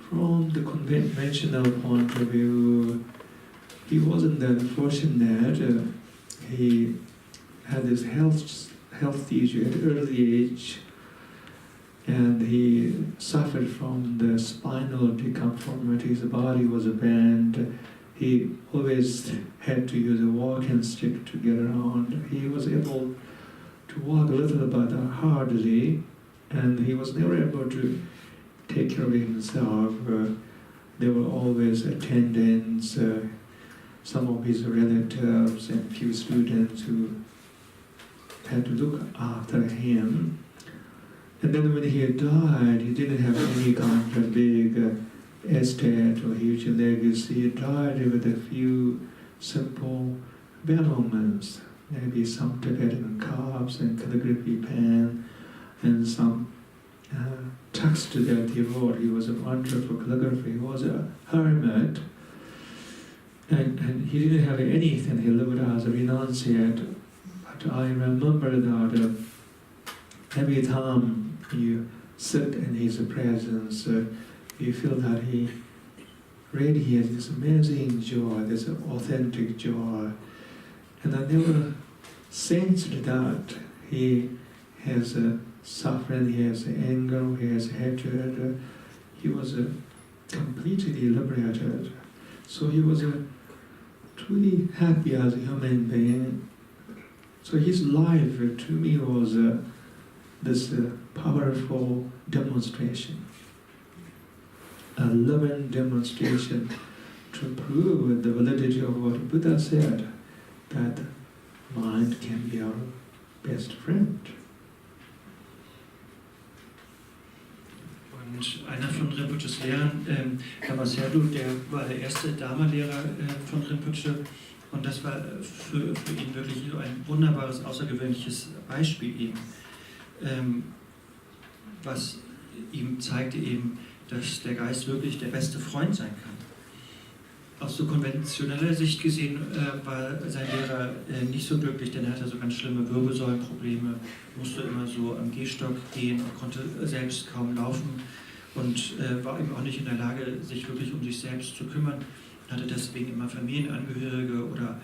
From the conventional point of view, he wasn't that fortunate. He had this health issue at an early age, and he suffered from the spinal deconformity. His body was bent. He always had to use a walking stick to get around. He was able to walk a little but hardly, and he was never able to take care of himself. there were always attendants, some of his relatives and few students who had to look after him. And then when he died, he didn't have any kind of big estate or huge legacy. He died with a few simple belongings, maybe some Tibetan cups and calligraphy pen and some text that he wrote. He was a wonderful calligrapher. He was a hermit, and he didn't have anything. He lived as a renunciate. But I remember that every time you sit in his presence, you feel that he radiates this amazing joy, this authentic joy. And I never sensed that he has suffering, he has anger, he has hatred. He was completely liberated. So he was truly happy as a human being. So his life to me was this powerful demonstration, a living demonstration to prove the validity of what Buddha said, that mind can be our best friend. Und einer von Rinpoches Lehrern, Kamasadu, der war der erste Dharma-Lehrer von Rinpoche, und das war für ihn wirklich so ein wunderbares, außergewöhnliches Beispiel eben, was ihm zeigte eben, dass der Geist wirklich der beste Freund sein kann. Aus so konventioneller Sicht gesehen war sein Lehrer nicht so glücklich, denn er hatte so ganz schlimme Wirbelsäulenprobleme, musste immer so am Gehstock gehen und konnte selbst kaum laufen und war eben auch nicht in der Lage, sich wirklich um sich selbst zu kümmern, hatte deswegen immer Familienangehörige oder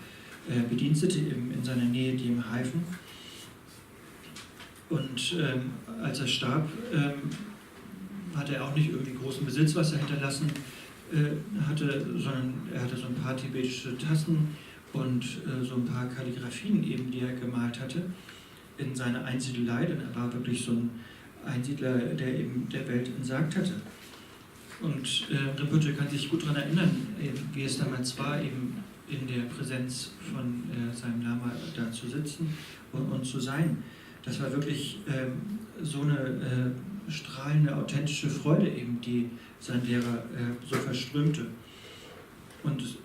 Bedienstete in seiner Nähe, die ihm halfen. Und als er starb, hatte er auch nicht irgendwie großen Besitz, was er hinterlassen hatte, sondern er hatte so ein paar tibetische Tassen und so ein paar Kalligraphien eben, die er gemalt hatte in seiner Einsiedelei, denn er war wirklich so ein Einsiedler, der eben der Welt entsagt hatte. Und Rinpoche kann sich gut daran erinnern, wie es damals war, eben in der Präsenz von seinem Lama da zu sitzen und zu sein. Das war wirklich so eine strahlende, authentische Freude eben, die sein Lehrer so verströmte. Und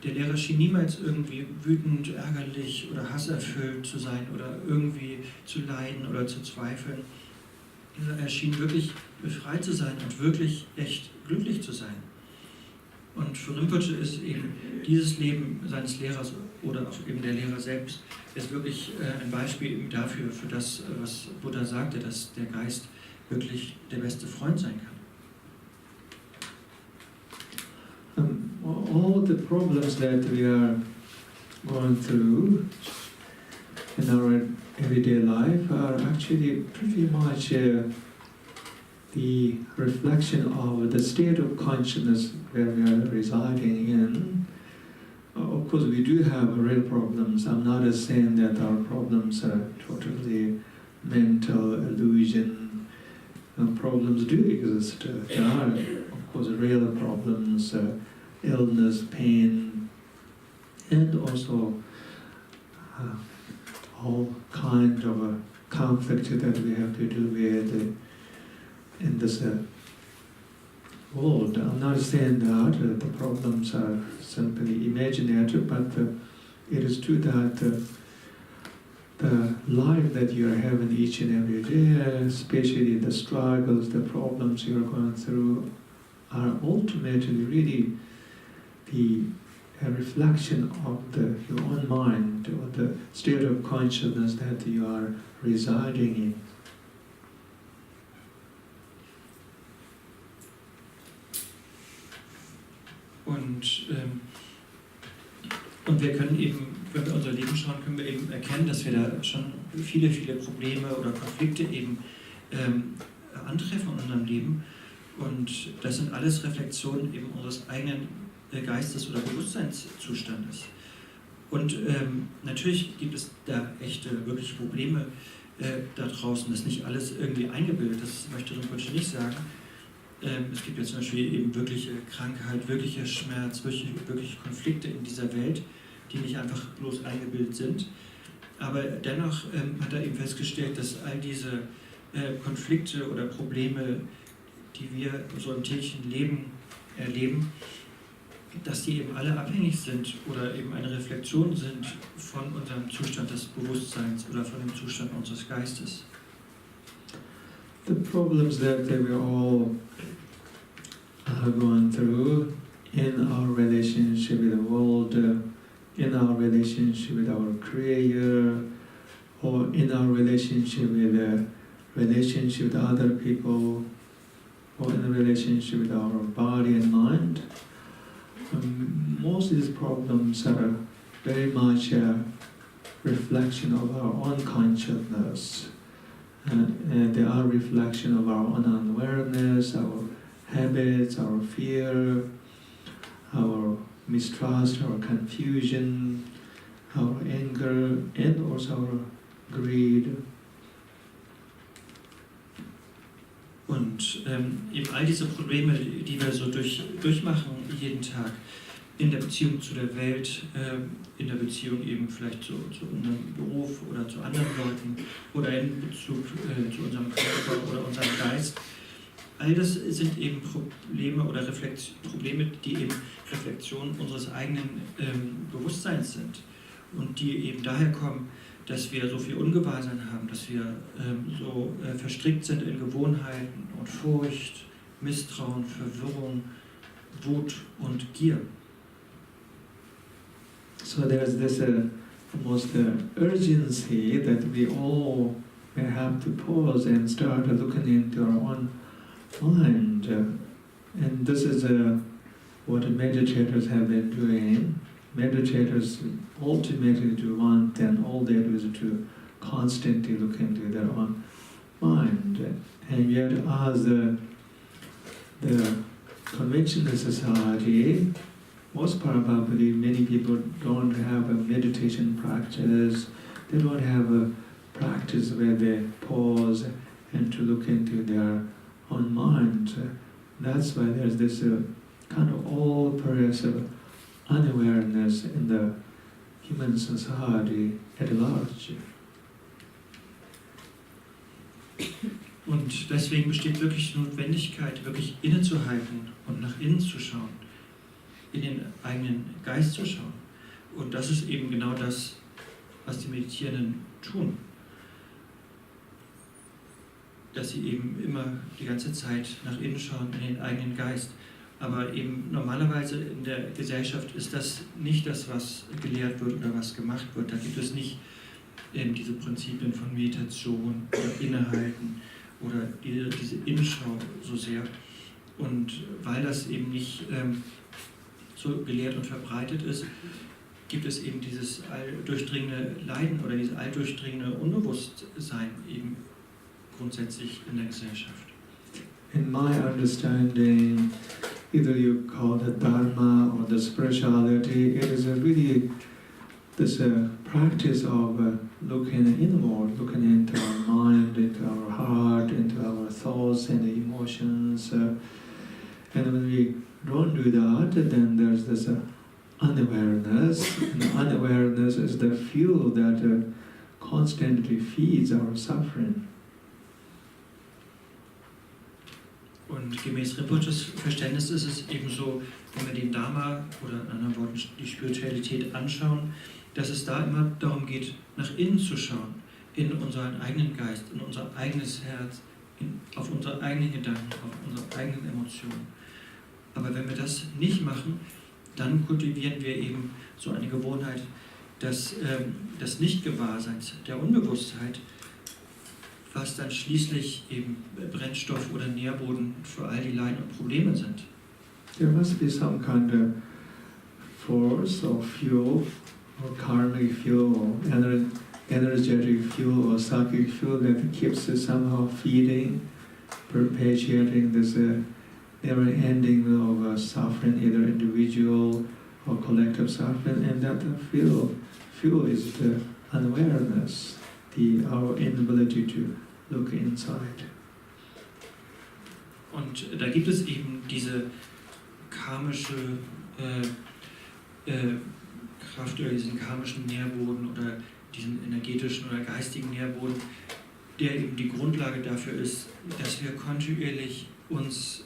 der Lehrer schien niemals irgendwie wütend, ärgerlich oder hasserfüllt zu sein oder irgendwie zu leiden oder zu zweifeln. Er schien wirklich befreit zu sein und wirklich echt glücklich zu sein. Und für Rinpoche ist eben dieses Leben seines Lehrers oder auch eben der Lehrer selbst ist wirklich ein Beispiel eben dafür, für das, was Buddha sagte, dass der Geist wirklich der beste Freund sein kann. All the problems that we are going through in our everyday life are actually pretty much the reflection of the state of consciousness where we are residing in. Of course, we do have real problems. I'm not saying that our problems are totally mental illusion. Problems do exist. There are, of course, real problems, illness, pain, and also all kind of conflict that we have to do with in this world. I'm not saying that the problems are simply imaginary, but it is true that the life that you are having each and every day, especially the struggles, the problems you are going through, are ultimately really a reflection of your own mind, or the state of consciousness that you are residing in. Und wir können eben, wenn wir unser Leben schauen, können wir eben erkennen, dass wir da schon viele, viele Probleme oder Konflikte eben antreffen in unserem Leben. Und das sind alles Reflexionen eben unseres eigenen Geistes- oder Bewusstseinszustandes. Und natürlich gibt es da echte, wirkliche Probleme da draußen. Das ist nicht alles irgendwie eingebildet, das möchte Rinpoche nicht sagen. Es gibt ja zum Beispiel eben wirkliche Krankheit, wirklicher Schmerz, wirkliche Konflikte in dieser Welt, die nicht einfach bloß eingebildet sind. Aber dennoch hat er eben festgestellt, dass all diese Konflikte oder Probleme, die wir so im täglichen Leben erleben, dass die eben alle abhängig sind oder eben eine Reflexion sind von unserem Zustand des Bewusstseins oder von dem Zustand unseres Geistes. The problems that we all have gone through in our relationship with the world, in our relationship with our Creator, or in our relationship with other people, or in a relationship with our body and mind. Most of these problems are very much a reflection of our own consciousness. And they are a reflection of our own unawareness, our habits, our fear, our mistrust, our confusion, our anger, and also our greed. Und eben all diese Probleme, die wir so durchmachen jeden Tag, in der Beziehung zu der Welt, in der Beziehung eben vielleicht zu unserem Beruf oder zu anderen Leuten oder in Bezug zu unserem Körper oder unserem Geist, all das sind eben Probleme oder Probleme, die eben Reflexion unseres eigenen Bewusstseins sind und die eben daher kommen, dass wir so viel Ungewahrsein haben, dass wir so verstrickt sind in Gewohnheiten und Furcht, Misstrauen, Verwirrung, Wut und Gier. So there's this almost urgency that we all have to pause and start looking into our own mind. And this is what meditators have been doing. Meditators ultimately do one thing, all they do is to constantly look into their own mind. And yet as the conventional society, most probably many people don't have a meditation practice, they don't have a practice where they pause and to look into their own mind. That's why there's this kind of all-pervasive unawareness in the human society at large. Und deswegen besteht wirklich die Notwendigkeit, wirklich innezuhalten und nach innen zu schauen, in den eigenen Geist zu schauen. Und das ist eben genau das, was die Meditierenden tun. Dass sie eben immer die ganze Zeit nach innen schauen, in den eigenen Geist. Aber eben normalerweise in der Gesellschaft ist das nicht das, was gelehrt wird oder was gemacht wird. Da gibt es nicht diese Prinzipien von Meditation oder Innehalten oder diese Innenschau so sehr. Und weil das eben nicht so gelehrt und verbreitet ist, gibt es eben dieses alldurchdringende Leiden oder dieses alldurchdringende Unbewusstsein eben grundsätzlich in der Gesellschaft. In my understanding, either you call it Dharma or the spirituality, it is really this practice of looking inward, looking into our mind, into our heart, into our thoughts and emotions. And when we don't do that, then there's this unawareness. And unawareness is the fuel that constantly feeds our suffering. Und gemäß Rinpoches Verständnis ist es eben so, wenn wir den Dharma oder in anderen Worten die Spiritualität anschauen, dass es da immer darum geht, nach innen zu schauen, in unseren eigenen Geist, in unser eigenes Herz, auf unsere eigenen Gedanken, auf unsere eigenen Emotionen. Aber wenn wir das nicht machen, dann kultivieren wir eben so eine Gewohnheit des Nicht-Gewahrseins, der Unbewusstheit, was dann schließlich eben Brennstoff oder Nährboden für all die Leiden und Probleme sind. There must be some kind of force or fuel or karmic fuel or energetic fuel or psychic fuel that keeps us somehow feeding, perpetuating this never-ending of suffering, either individual or collective suffering, and that fuel is the unawareness, our inability to look inside. Und da gibt es eben diese karmische Kraft oder diesen karmischen Nährboden oder diesen energetischen oder geistigen Nährboden, der eben die Grundlage dafür ist, dass wir kontinuierlich uns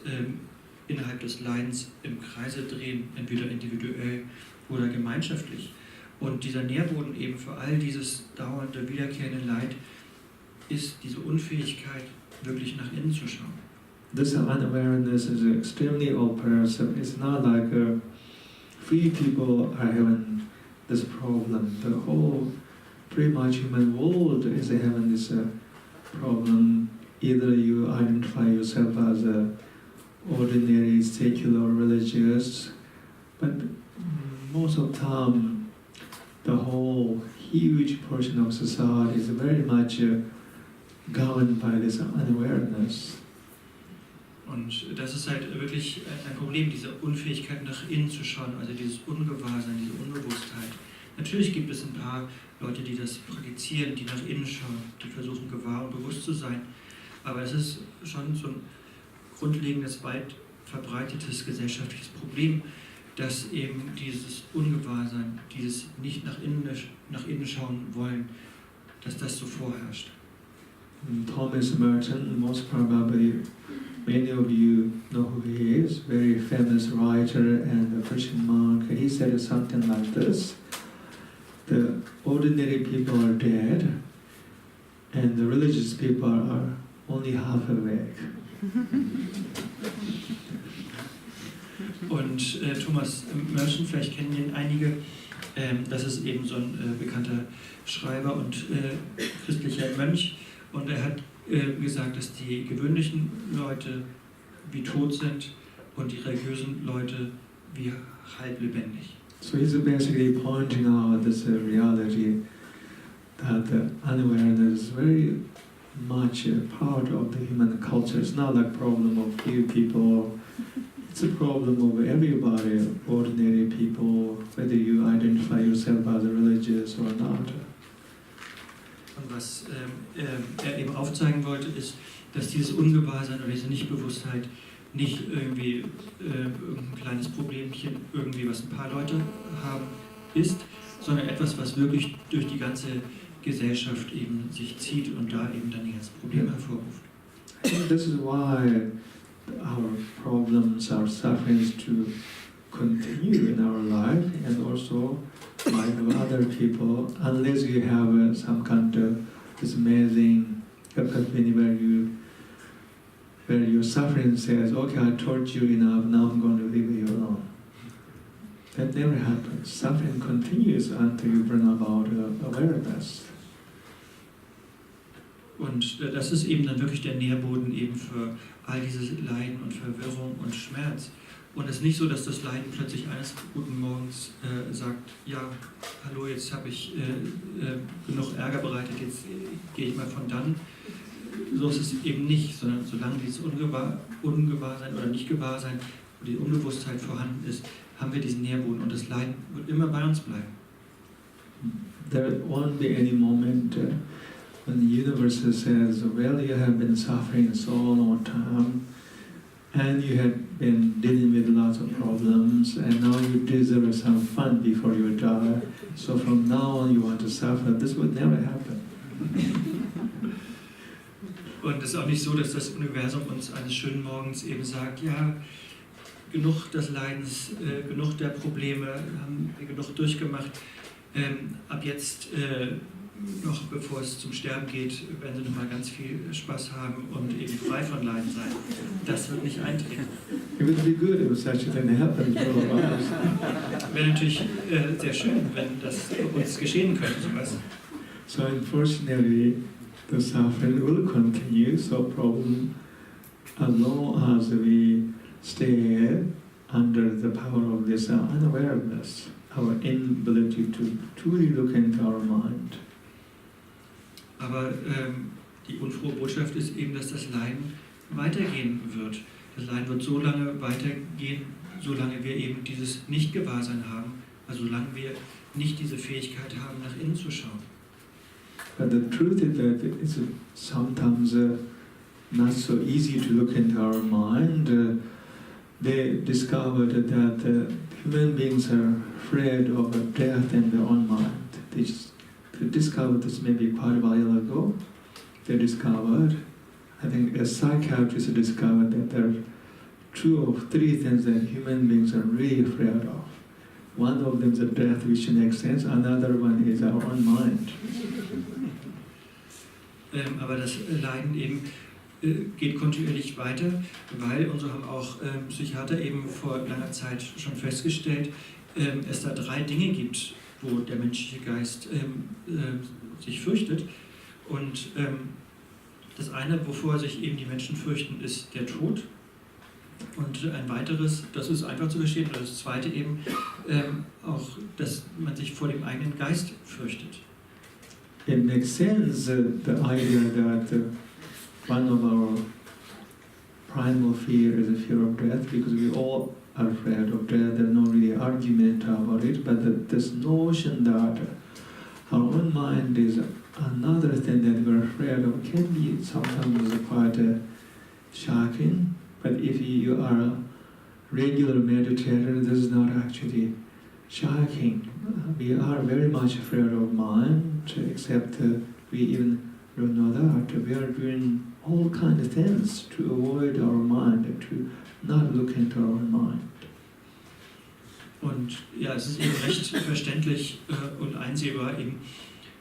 innerhalb des Leidens im Kreise drehen, entweder individuell oder gemeinschaftlich. Und dieser Nährboden eben für all dieses dauernde, wiederkehrende Leid ist diese Unfähigkeit, wirklich nach innen zu schauen. This unawareness is extremely oppressive. It's not like free people are having this problem. The whole pretty much human world is having this problem. Either you identify yourself as a ordinary secular religious, but most of the time the whole huge portion of society is very much governed by this unawareness. Und das ist halt wirklich ein Problem, diese Unfähigkeit nach innen zu schauen, also dieses Ungewahrsein, diese Unbewusstheit. Natürlich gibt es ein paar Leute, die das praktizieren, die nach innen schauen, die versuchen gewahr und bewusst zu sein. Aber es ist schon so ein grundlegendes, weit verbreitetes gesellschaftliches Problem, dass eben dieses Ungewahrsein, dieses nicht nach innen schauen wollen, dass das so vorherrscht. Thomas Merton, most probably many of you know who he is, very famous writer and a Christian monk. He said something like this: the ordinary people are dead and the religious people are only half awake. Und Thomas Merton, vielleicht kennen ihn einige, das ist eben so ein bekannter Schreiber und christlicher Mönch. Und er hat gesagt, dass die gewöhnlichen Leute wie tot sind und die religiösen Leute wie halb lebendig. So he's basically pointing out this reality that the unawareness is very much a part of the human culture. It's not a problem of few people. It's a problem of everybody, ordinary people, whether you identify yourself as religious or not. Und was er eben aufzeigen wollte, ist, dass dieses Ungewahrsein oder diese Nichtbewusstheit nicht irgendwie irgendein kleines Problemchen, irgendwie was ein paar Leute haben, ist, sondern etwas, was wirklich durch die ganze Gesellschaft eben sich zieht und da eben dann die ganzen Probleme hervorruft. This is why our problems, our sufferings to continue in our life, and also like other people, unless you have some kind of this amazing epiphany where your suffering says, okay, I tortured you enough, now I'm going to leave you alone. That never happens. Suffering continues until you bring about awareness. Und das ist eben dann wirklich der Nährboden eben für all dieses Leiden und Verwirrung und Schmerz. Und es ist nicht so, dass das Leiden plötzlich eines guten Morgens sagt, ja, hallo, jetzt habe ich genug Ärger bereitet, jetzt gehe ich mal von dann. So ist es eben nicht, sondern solange dieses Ungewahrsein oder Nicht-Gewahrsein oder die Unbewusstheit vorhanden ist, haben wir diesen Nährboden und das Leiden wird immer bei uns bleiben. There won't be any moment when the universe says, well, you have been suffering so long time and you have been dealing with lots of problems and now you deserve some fun before you die. So from now on you want to suffer. This would never happen. Und es ist auch nicht so, dass das Universum uns eines schönen Morgens eben sagt, ja, genug des Leidens, genug der Probleme, haben wir genug durchgemacht. Ab jetzt, noch bevor es zum Sterben geht, werden Sie noch mal ganz viel Spaß haben und eben frei von Leiden sein. Das wird nicht eintreten. It would be good if such a thing happened for all of us. Wäre natürlich sehr schön, wenn das uns geschehen könnte, sowas. So unfortunately, the suffering will continue, so problem as long as we stay under the power of this unawareness, our inability to truly look into our mind. Aber die unfrohe Botschaft ist eben, dass das Leiden weitergehen wird. Das Leiden wird so lange weitergehen, solange wir eben dieses Nicht-Gewahrsein haben, also solange wir nicht diese Fähigkeit haben, nach innen zu schauen. But the truth is that it's sometimes not so easy to look into our mind. They discovered that human beings are afraid of death in their own mind. They discovered this maybe quite a while ago. They discovered, I think a psychiatrist discovered that there are 2 or 3 things that human beings are really afraid of. One of them is death, which makes sense. Another one is our own mind. Aber das Leiden eben geht kontinuierlich weiter, weil, und so haben auch Psychiater eben vor langer Zeit schon festgestellt, es da 3 Dinge gibt, wo der menschliche Geist sich fürchtet. Und das eine, wovor sich eben die Menschen fürchten, ist der Tod. Und ein weiteres, das ist einfach zu verstehen, und das zweite eben auch, dass man sich vor dem eigenen Geist fürchtet. It makes sense, the idea that one of our primal fear is the fear of death, because we all are afraid of death. There's no really argument about it, but this notion that our own mind is another thing that we're afraid of can be sometimes quite shocking. But if you are a regular meditator, this is not actually shocking. We are very much afraid of mind, except we even don't know that. We are doing all kinds of things to avoid our mind, to not look into our mind. Und ja, es ist eben recht verständlich und einsehbar eben,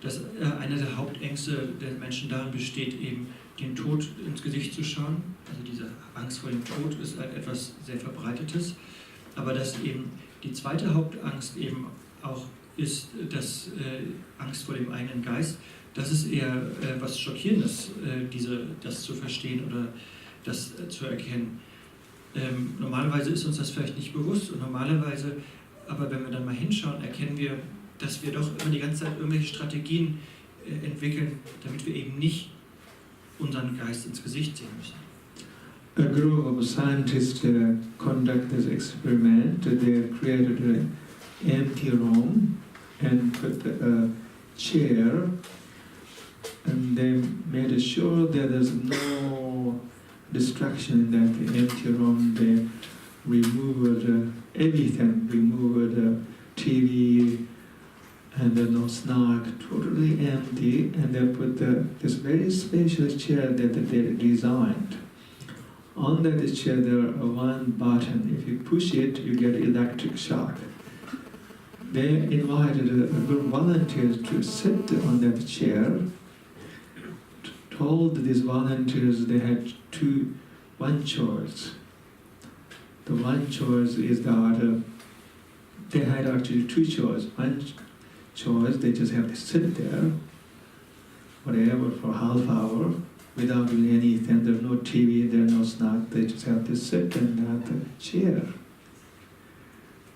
dass eine der Hauptängste der Menschen darin besteht, eben den Tod ins Gesicht zu schauen. Also diese Angst vor dem Tod ist etwas sehr Verbreitetes. Aber dass eben die zweite Hauptangst eben auch ist, dass Angst vor dem eigenen Geist, das ist eher was Schockierendes, das zu verstehen oder das zu erkennen. Normalerweise ist uns das vielleicht nicht bewusst und normalerweise, aber wenn wir dann mal hinschauen, erkennen wir, dass wir doch immer die ganze Zeit irgendwelche Strategien entwickeln, damit wir eben nicht unseren Geist ins Gesicht sehen müssen. A group of scientists conduct this experiment. They created an empty room and put a chair, and they made sure that there's no distraction in that empty room. They removed everything, removed TV, and no snack, totally empty, and they put this very special chair that they designed. On that chair there are one button. If you push it, you get electric shock. They invited a group of volunteers to sit on that chair, told these volunteers they had one choice. The one choice is that they had actually 2 choices. One choice, they just have to sit there, whatever, for half hour, without doing anything. There's no TV, there's no snack, they just have to sit in that chair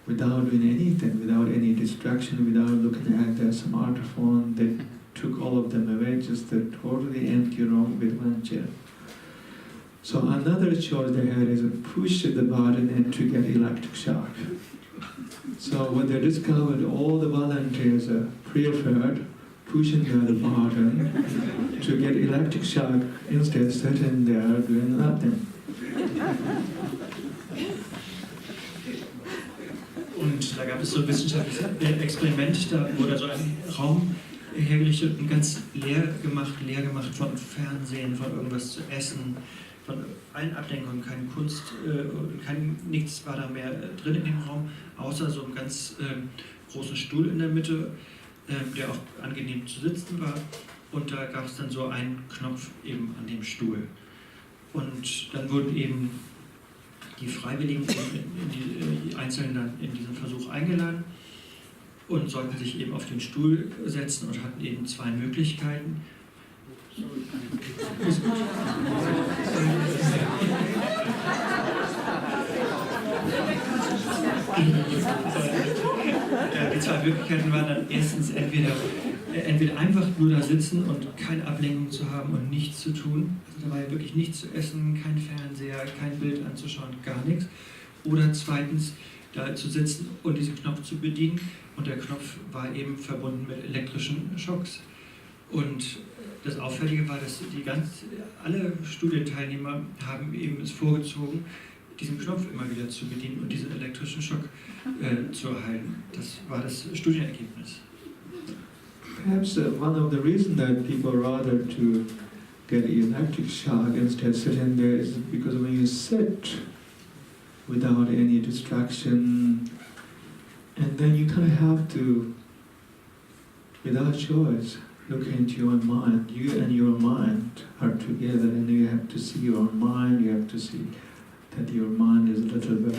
without doing anything, without any distraction, without looking at their smartphone. They took all of them away, just a totally empty room with one chair. So another choice they had is to push the button and to get electric shock. So when they discovered, all the volunteers preferred pushing the button to get electric shock instead of sitting there doing nothing. Und da gab es so ein wissenschaftliches Experiment, da wurde so ein Raum hergerichtet und ganz leer gemacht von Fernsehen, von irgendwas zu essen, von allen Ablenkungen, keine Kunst, nichts war da mehr drin in dem Raum, außer so einem ganz großen Stuhl in der Mitte, der auch angenehm zu sitzen war. Und da gab es dann so einen Knopf eben an dem Stuhl. Und dann wurden eben die Freiwilligen, die Einzelnen dann in diesen Versuch eingeladen und sollten sich eben auf den Stuhl setzen und hatten eben 2 Möglichkeiten. Die 2 Möglichkeiten waren dann erstens entweder einfach nur da sitzen und keine Ablenkung zu haben und nichts zu tun, also dabei wirklich nichts zu essen, kein Fernseher, kein Bild anzuschauen, gar nichts. Oder zweitens da zu sitzen und diesen Knopf zu bedienen, und der Knopf war eben verbunden mit elektrischen Schocks. Und das Auffällige war, dass alle Studienteilnehmer haben eben es vorgezogen, diesen Knopf immer wieder zu bedienen und diesen elektrischen Schock zu erhalten. Das war das Studienergebnis. Perhaps one of the reasons that people rather to get electric shock instead sitting there is because when you sit without any distraction, and then you kind of have to, without choice, look into your mind. You and your mind are together, and you have to see your mind. You have to see that your mind is a little bit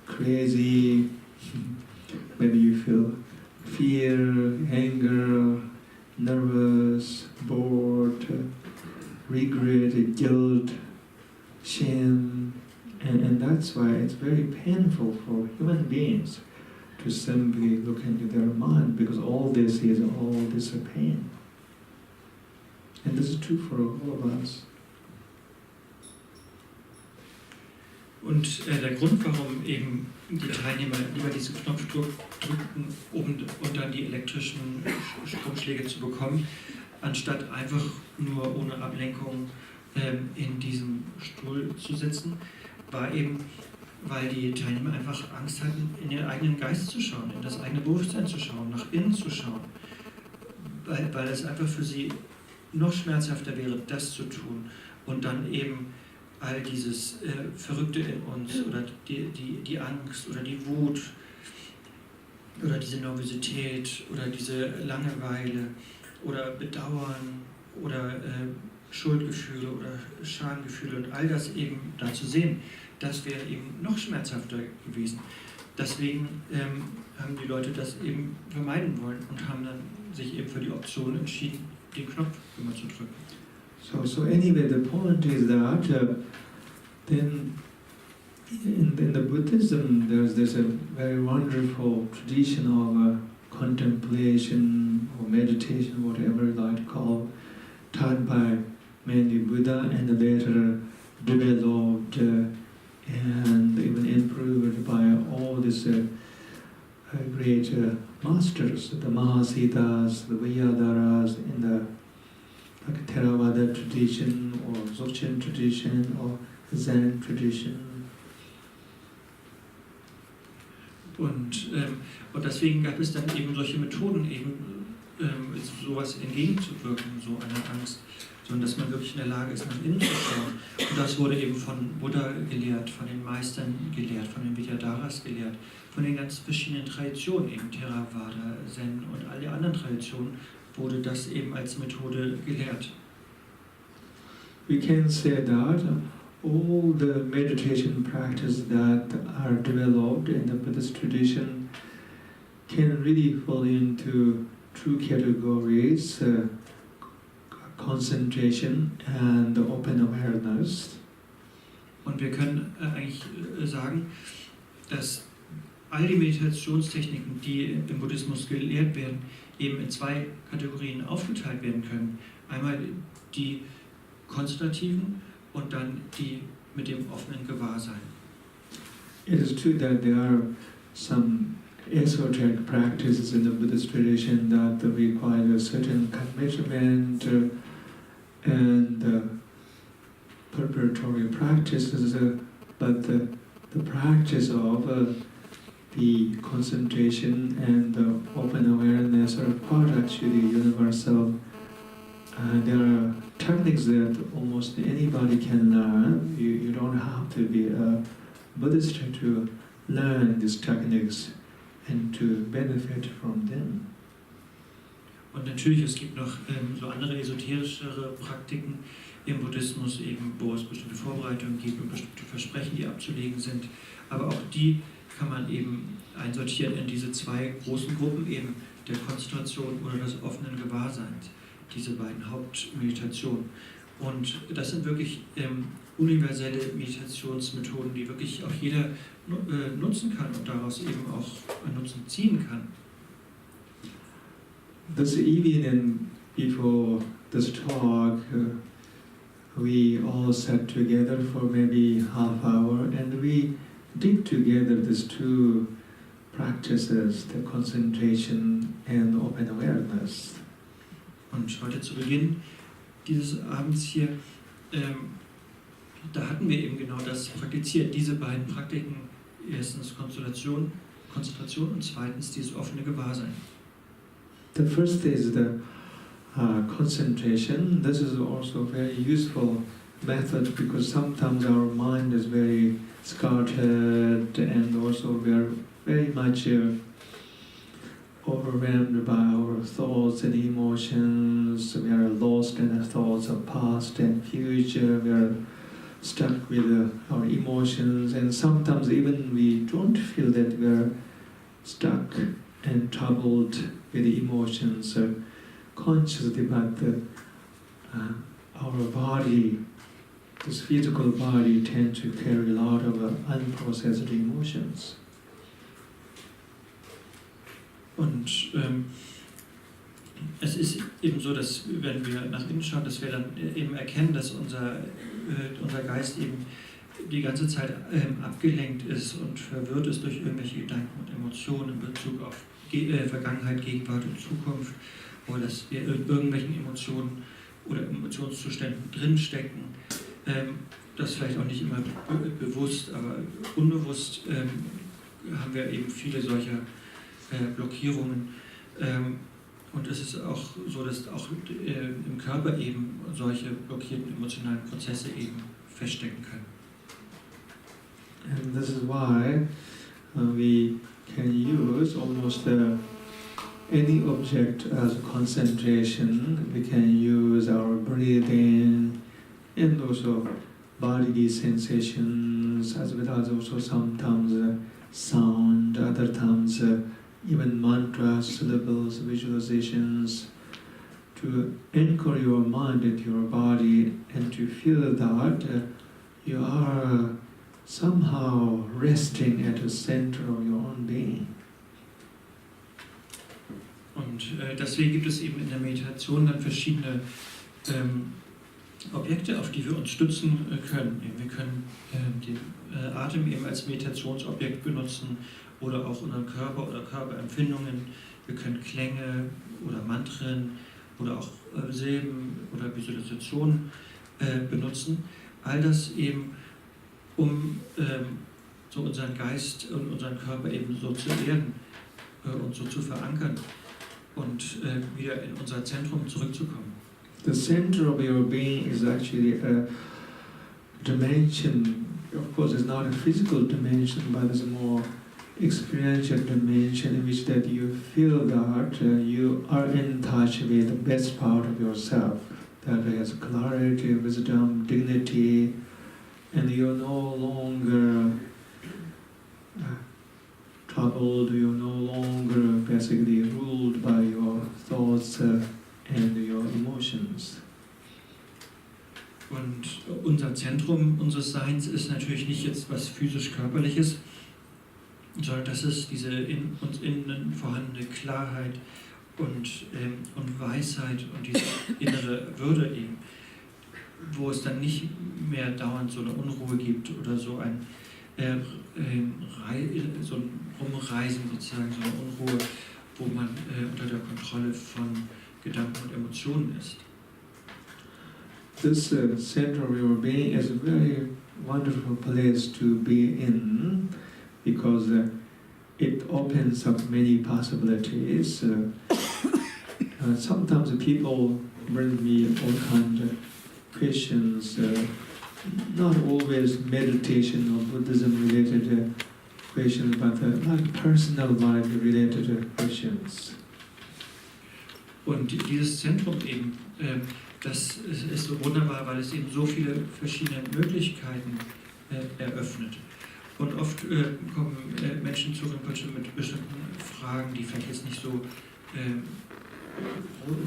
crazy. Maybe you feel fear, anger, nervous, bored, regret, guilt, shame, and that's why it's very painful for human beings to simply look into their mind, because all this is a pain. And this is true for all of us. Und der Grund, warum eben die Teilnehmer lieber diesen Knopf drückten, um dann die elektrischen Stromschläge zu bekommen, anstatt einfach nur ohne Ablenkung in diesem Stuhl zu sitzen, war eben, weil die Teilnehmer einfach Angst hatten, in ihren eigenen Geist zu schauen, in das eigene Bewusstsein zu schauen, nach innen zu schauen, weil es einfach für sie noch schmerzhafter wäre, das zu tun und dann eben all dieses Verrückte in uns oder die Angst oder die Wut oder diese Nervosität oder diese Langeweile oder Bedauern oder Schuldgefühle oder Schamgefühle und all das eben da zu sehen, das wäre eben noch schmerzhafter gewesen. Deswegen haben die Leute das eben vermeiden wollen und haben dann sich eben für die Option entschieden, den Knopf immer zu drücken. So anyway, the point is that then in the Buddhism there's a very wonderful tradition of contemplation or meditation, whatever you like to call, taught by mainly Buddha and later developed and even improved by all these great masters, the Mahasiddhas, the Vyadharas, in the like Theravada tradition or Dzogchen tradition or Zen tradition. Und deswegen gab es dann eben solche Methoden, eben sowas entgegenzuwirken, so einer Angst, sondern dass man wirklich in der Lage ist, nach innen zu schauen. Und das wurde eben von Buddha gelehrt, von den Meistern gelehrt, von den Vidyadharas gelehrt, von den ganz verschiedenen Traditionen, eben Theravada, Zen und all die anderen Traditionen, wurde das eben als Methode gelehrt. We can say that all the meditation practices that are developed in the Buddhist tradition can really fall into two categories, concentration and open awareness. Und wir können eigentlich sagen, dass all die Meditationstechniken, die im Buddhismus gelehrt werden, eben in zwei Kategorien aufgeteilt werden können. Einmal die konzentrativen und dann die mit dem offenen Gewahrsein. It is true that there are some esoteric practices in the Buddhist tradition that require a certain commitment and preparatory practices, but the practice of the concentration and the open awareness are quite actually universal. There are techniques that almost anybody can learn. You don't have to be a Buddhist to learn these techniques and to benefit from them. Und natürlich, es gibt noch so andere esoterischere Praktiken im Buddhismus, eben, wo es bestimmte Vorbereitungen gibt und bestimmte Versprechen, die abzulegen sind. Aber auch die kann man eben einsortieren in diese zwei großen Gruppen, eben der Konzentration oder des offenen Gewahrseins, diese beiden Hauptmeditationen. Und das sind wirklich universelle Meditationsmethoden, die wirklich auch jeder nutzen kann und daraus eben auch einen Nutzen ziehen kann. This evening, before this talk, we all sat together for maybe half hour and we did together these two practices, the concentration and open awareness. Und heute zu Beginn dieses Abends hier, da hatten wir eben genau das praktiziert, diese beiden Praktiken, erstens Konzentration und zweitens dieses offene Gewahrsein. The first is the concentration. This is also a very useful method because sometimes our mind is very scattered and also we are very much overwhelmed by our thoughts and emotions. We are lost in the thoughts of past and future. We are stuck with our emotions, and sometimes even we don't feel that we are stuck and troubled with the emotions consciously, but our body, this physical body, tends to carry a lot of unprocessed emotions. Und es ist eben so, dass wenn wir nach innen schauen, dass wir dann eben erkennen, dass unser Geist eben die ganze Zeit abgelenkt ist und verwirrt ist durch irgendwelche Gedanken und Emotionen in Bezug auf Vergangenheit, Gegenwart und Zukunft, oder dass wir in irgendwelchen Emotionen oder Emotionszuständen drinstecken, das vielleicht auch nicht immer bewusst, aber unbewusst haben wir eben viele solcher Blockierungen. Und es ist auch so, dass auch im Körper eben solche blockierten emotionalen Prozesse eben feststecken können. And this is why we can use almost any object as concentration. We can use our breathing and also bodily sensations, as well as also sometimes sound, other times even mantras, syllables, visualizations, to anchor your mind into your body and to feel that you are somehow resting at the center of your own being. Und deswegen gibt es eben in der Meditation dann verschiedene Objekte, auf die wir uns stützen können. Wir können den Atem eben als Meditationsobjekt benutzen oder auch unseren Körper oder Körperempfindungen. Wir können Klänge oder Mantren oder auch Silben oder Visualisationen benutzen. All das eben, um so unseren Geist und unseren Körper eben so zu erden und so zu verankern und wieder in unser Zentrum zurückzukommen. The center of your being is actually a dimension. Of course, it's not a physical dimension, but it's a more experiential dimension in which that you feel that you are in touch with the best part of yourself, that has clarity, wisdom, dignity, and you're no longer troubled, you're no longer basically ruled by your thoughts and your emotions. Und unser Zentrum unseres Seins ist natürlich nicht jetzt was physisch-körperliches, sondern das ist diese in uns innen vorhandene Klarheit und Weisheit und diese innere Würde eben, wo es dann nicht mehr dauernd so eine Unruhe gibt oder so ein so ein Rumreisen sozusagen, so eine Unruhe, wo man unter der Kontrolle von Gedanken und Emotionen ist. This center of your being is a very wonderful place to be in because it opens up many possibilities. Sometimes people bring me all kinds of questions, not always meditation or Buddhism related questions, but like personal life related questions. Und dieses Zentrum eben, das ist so wunderbar, weil es eben so viele verschiedene Möglichkeiten eröffnet. Und oft kommen Menschen zu Rinpoche mit bestimmten Fragen, die vielleicht jetzt nicht so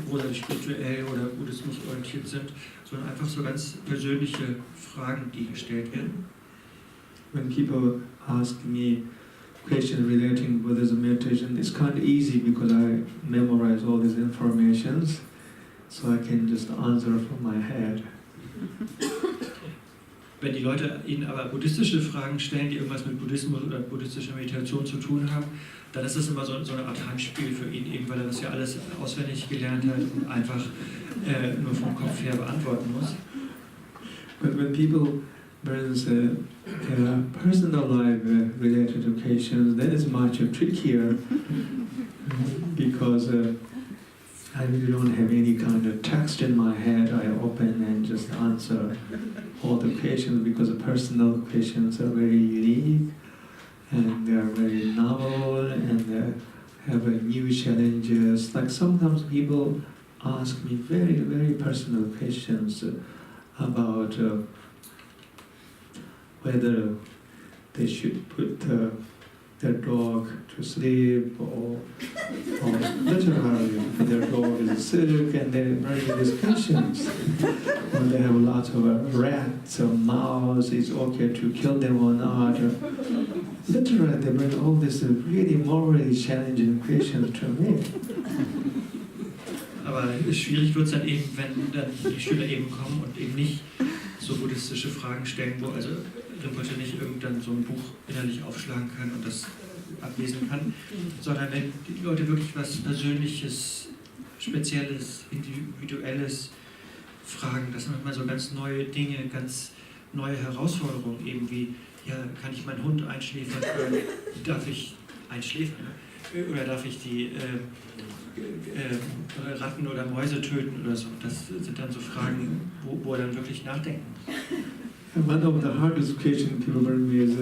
großartig spirituell oder Buddhismus orientiert sind, sondern einfach so ganz persönliche Fragen, die gestellt werden. When people ask me questions relating Buddhism meditation, it's kind of easy because I memorize all these informations, so I can just answer from my head. Wenn die Leute ihnen aber buddhistische Fragen stellen, die irgendwas mit Buddhismus oder buddhistischer Meditation zu tun haben, dann ist das immer so eine Art Heimspiel für ihn, eben weil er das ja alles auswendig gelernt hat und einfach nur vom Kopf her beantworten muss. But when people brings personal life related occasions, that is much trickier because I really don't have any kind of text in my head. I open and just answer all the questions because the personal questions are very unique and they are very novel and they have new challenges. Like sometimes people ask me very, very personal questions about whether they should put their dog to sleep or literally their dog is sick and they bring discussions. When they have lots of rats or mouse, it's okay to kill them or not. Literally they bring all these really morally challenging questions to me. Aber schwierig wird es dann eben, wenn dann die Schüler eben kommen und eben nicht so buddhistische Fragen stellen, wo also Rinpoche nicht irgendwann so ein Buch innerlich aufschlagen kann und das ablesen kann, sondern wenn die Leute wirklich was Persönliches, Spezielles, Individuelles fragen, das sind manchmal so ganz neue Dinge, ganz neue Herausforderungen, eben wie, ja, kann ich meinen Hund einschläfern oder darf ich einschläfern, ne? Oder darf ich die Ratten oder Mäuse töten oder so. Das sind dann so Fragen, wo er dann wirklich nachdenken muss. And one of the hardest questions people bring me is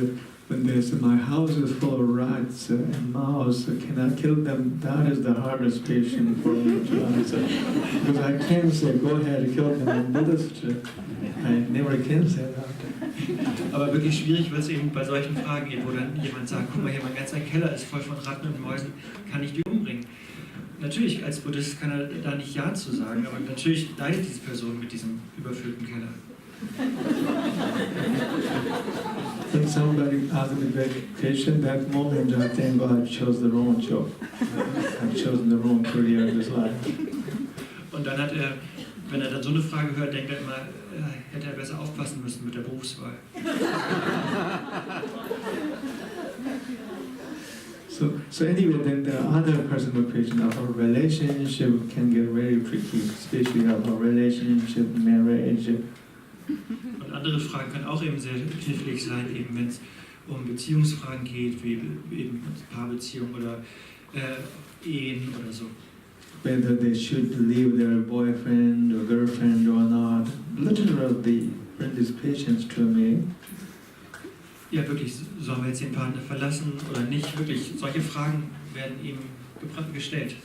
when they say my house is full of rats and mouse, can I kill them? That is the hardest question for me to answer. Because I can't say, go ahead, kill them. I'm Buddhist. I never can say that. Aber wirklich schwierig wird es eben bei solchen Fragen, wo dann jemand sagt, guck mal hier, mein ganzer Keller ist voll von Ratten und Mäusen, kann ich die umbringen? Natürlich, als Buddhist kann er da nicht Ja zu sagen, aber natürlich leidet diese Person mit diesem überfüllten Keller. When somebody asked me meditation, that moment I think, oh, I chose the wrong job. I've chosen the wrong career in this life. Und dann hat er, wenn er dann so eine Frage hört, denkt er immer, hätte er besser aufpassen müssen mit der Berufswahl. So anyway, then the other personal question of our relationship can get very tricky, especially of our relationship, marriage. Und andere Fragen können auch eben sehr knifflig sein, eben wenn es um Beziehungsfragen geht, wie eben Paarbeziehung oder Ehen oder so. Whether they should leave their boyfriend or girlfriend or not. Literally, they bring these patients to me. Ja, wirklich, sollen wir jetzt den Partner verlassen oder nicht? Wirklich, solche Fragen werden ihm gestellt.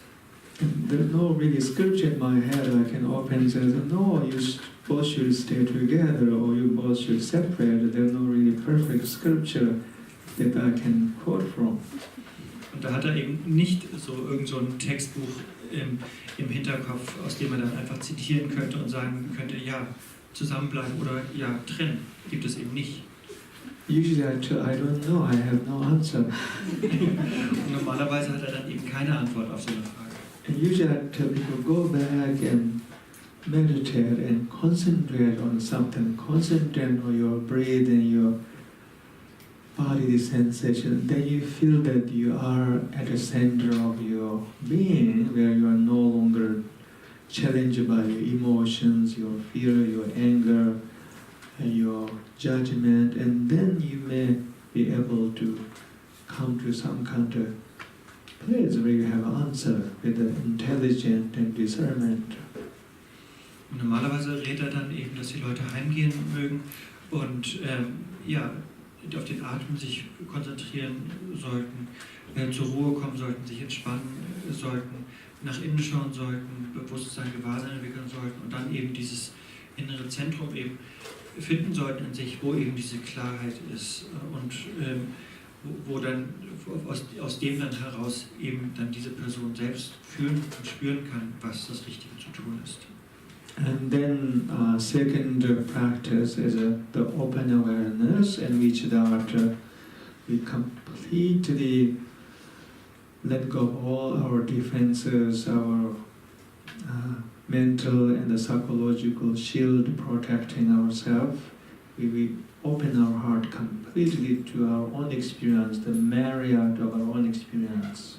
There's no really scripture in my head I can open and say, no, you both should stay together or you both should separate. There's no really perfect scripture that I can quote from. Und da hat er eben nicht so irgend so ein Textbuch im Hinterkopf, aus dem er dann einfach zitieren könnte und sagen könnte, ja, zusammenbleiben oder ja, trennen. Gibt es eben nicht. Usually I don't know, I have no answer. Und normalerweise hat er dann eben keine Antwort auf so eine Frage. And usually I tell people, go back and meditate and concentrate on something. Concentrate on your breathing, your body sensation. Then you feel that you are at the center of your being, where you are no longer challenged by your emotions, your fear, your anger, and your judgment. And then you may be able to come to some kind of place where you have an answer with the intelligence and discernment. Normalerweise rät er dann eben, dass die Leute heimgehen mögen und ja, auf den Atem sich konzentrieren sollten, zur Ruhe kommen sollten, sich entspannen sollten, nach innen schauen sollten, Bewusstsein, Gewahrsein entwickeln sollten und dann eben dieses innere Zentrum eben finden sollten in sich, wo eben diese Klarheit ist und wo dann aus dem dann heraus eben dann diese Person selbst fühlen und spüren kann, was das Richtige zu tun ist. And then second practice is the open awareness, in which that we completely let go of all our defenses, our mental and the psychological shield protecting ourselves. we open our heart completely to our own experience, the myriad of our own experience.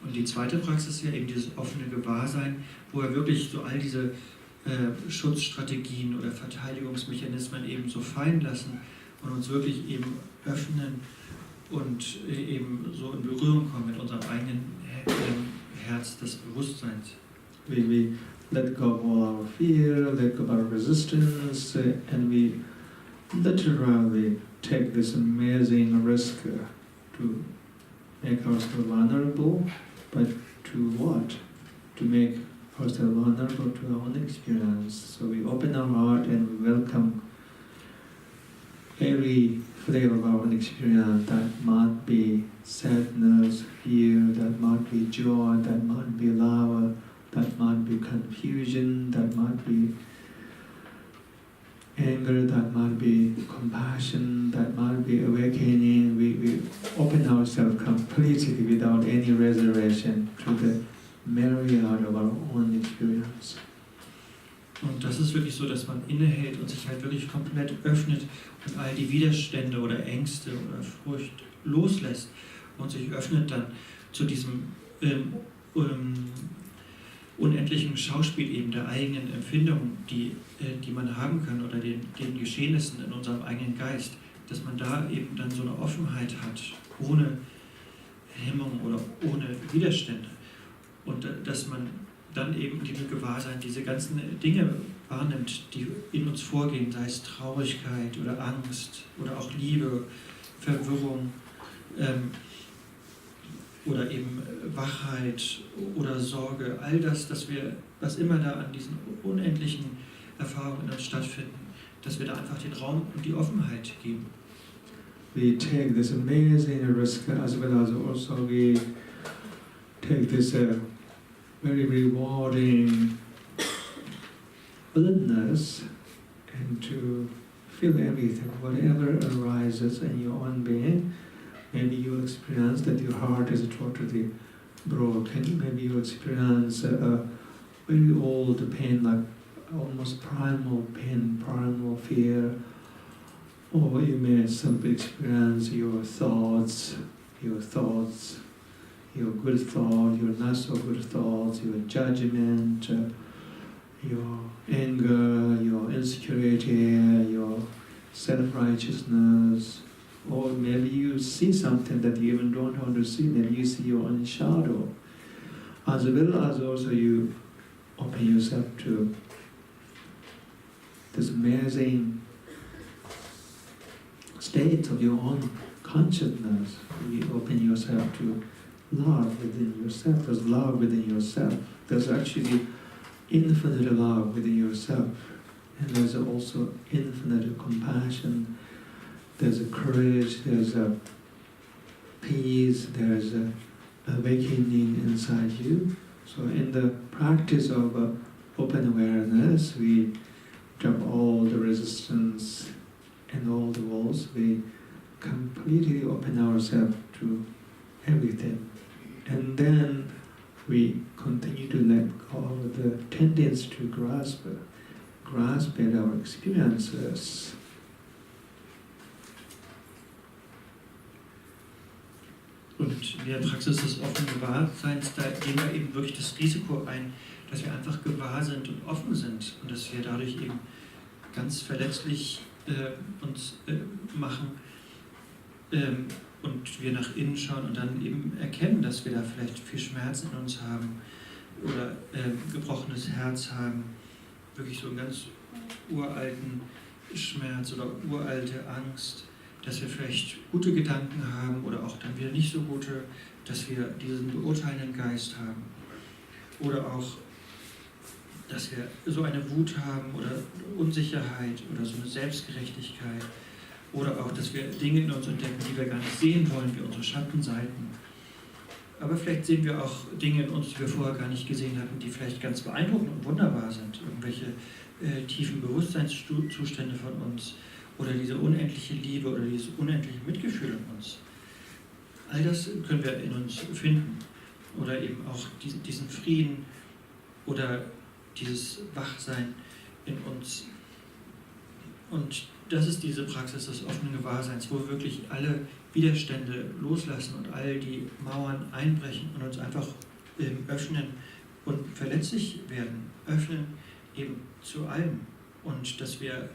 Und die zweite Praxis ist ja eben dieses offene Gewahrsein, wo wir wirklich so all diese Schutzstrategien oder Verteidigungsmechanismen eben so fallen lassen und uns wirklich eben öffnen und eben so in Berührung kommen mit unserem eigenen Herz des Bewusstseins. We let go of all our fear, let go of our resistance, and we literally take this amazing risk to make ourselves vulnerable, but to what? To make ourselves vulnerable to our own experience. So we open our heart and we welcome every flavor of our own experience. That might be sadness, fear, that might be joy, that might be love, that might be confusion, that might be anger, that might be compassion, that might be awakening. We open ourselves completely without any reservation to the myriad of our own experience. Und das ist wirklich so, dass man innehält und sich halt wirklich komplett öffnet und all die Widerstände oder Ängste oder Furcht loslässt und sich öffnet dann zu diesem unendlichen Schauspiel eben der eigenen Empfindungen, die man haben kann oder den Geschehnissen in unserem eigenen Geist, dass man da eben dann so eine Offenheit hat, ohne Hemmung oder ohne Widerstände und dass man dann eben in diesem Gewahrsein diese ganzen Dinge wahrnimmt, die in uns vorgehen, sei es Traurigkeit oder Angst oder auch Liebe, Verwirrung oder eben Wachheit oder Sorge, all das, was immer da an diesen unendlichen Erfahrungen in uns stattfinden, dass wir da einfach den Raum und die Offenheit geben. We take this amazing risk as well as also we take this very rewarding willingness and to feel everything, whatever arises in your own being. Maybe you experience that your heart is totally broken. Maybe you experience a very old pain, like almost primal pain, primal fear. Or you may simply experience your thoughts, your good thoughts, your not so good thoughts, your judgment, your anger, your insecurity, your self-righteousness. Or maybe you see something that you even don't want to see. Maybe you see your own shadow. As well as also you open yourself to this amazing state of your own consciousness. You open yourself to love within yourself. There's love within yourself. There's actually infinite love within yourself. And there's also infinite compassion. There's a courage, there's a peace, there's a awakening inside you. So in the practice of open awareness, we drop all the resistance and all the walls. We completely open ourselves to everything. And then we continue to let go of the tendency to grasp at our experiences. Und in der Praxis des offenen Gewahrseins, da gehen wir eben wirklich das Risiko ein, dass wir einfach gewahr sind und offen sind und dass wir dadurch eben ganz verletzlich uns machen und wir nach innen schauen und dann eben erkennen, dass wir da vielleicht viel Schmerz in uns haben oder gebrochenes Herz haben, wirklich so einen ganz uralten Schmerz oder uralte Angst, dass wir vielleicht gute Gedanken haben oder auch dann wieder nicht so gute, dass wir diesen beurteilenden Geist haben oder auch, dass wir so eine Wut haben oder Unsicherheit oder so eine Selbstgerechtigkeit oder auch, dass wir Dinge in uns entdecken, die wir gar nicht sehen wollen, wie unsere Schattenseiten. Aber vielleicht sehen wir auch Dinge in uns, die wir vorher gar nicht gesehen hatten, die vielleicht ganz beeindruckend und wunderbar sind. Irgendwelche tiefen Bewusstseinszustände von uns oder diese unendliche Liebe oder dieses unendliche Mitgefühl in uns. All das können wir in uns finden. Oder eben auch diesen Frieden oder dieses Wachsein in uns. Und das ist diese Praxis des offenen Gewahrseins, wo wir wirklich alle Widerstände loslassen und all die Mauern einbrechen und uns einfach öffnen und verletzlich werden, öffnen eben zu allem. Und dass wir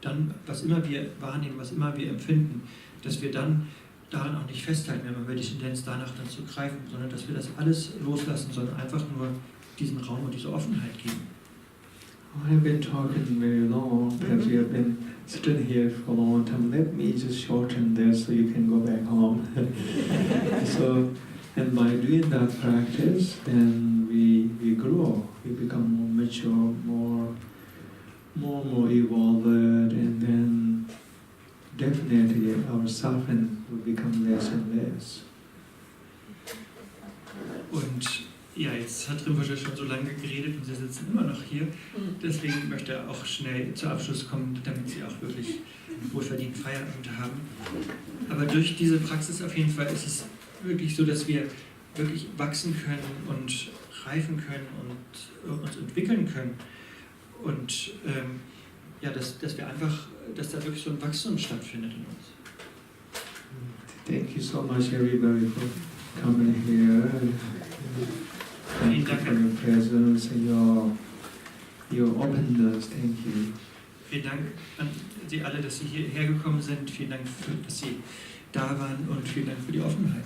dann, was immer wir wahrnehmen, was immer wir empfinden, dass wir dann daran auch nicht festhalten, wenn wir die Tendenz danach dann zu greifen, sondern dass wir das alles loslassen, sondern einfach nur diesen Raum und diese Offenheit geben. I've been talking very long, because we have been sitting here for a long time. Let me just shorten this so you can go back home. So, and by doing that practice, then we grow. We become more mature, more evolved, and then definitely our suffering will become less and less. Und ja, jetzt hat Rinpoche schon so lange geredet und Sie sitzen immer noch hier. Deswegen möchte er auch schnell zu Abschluss kommen, damit Sie auch wirklich wohlverdienten Feierabend haben. Aber durch diese Praxis auf jeden Fall ist es wirklich so, dass wir wirklich wachsen können und reifen können und uns entwickeln können. Und ja, dass wir einfach, dass da wirklich so ein Wachstum stattfindet in uns. Thank you so much, everybody, for coming here. Thank you for your presence and your openness. Thank you. Vielen Dank an Sie alle, dass Sie hierher gekommen sind. Vielen Dank, dass Sie da waren und vielen Dank für die Offenheit.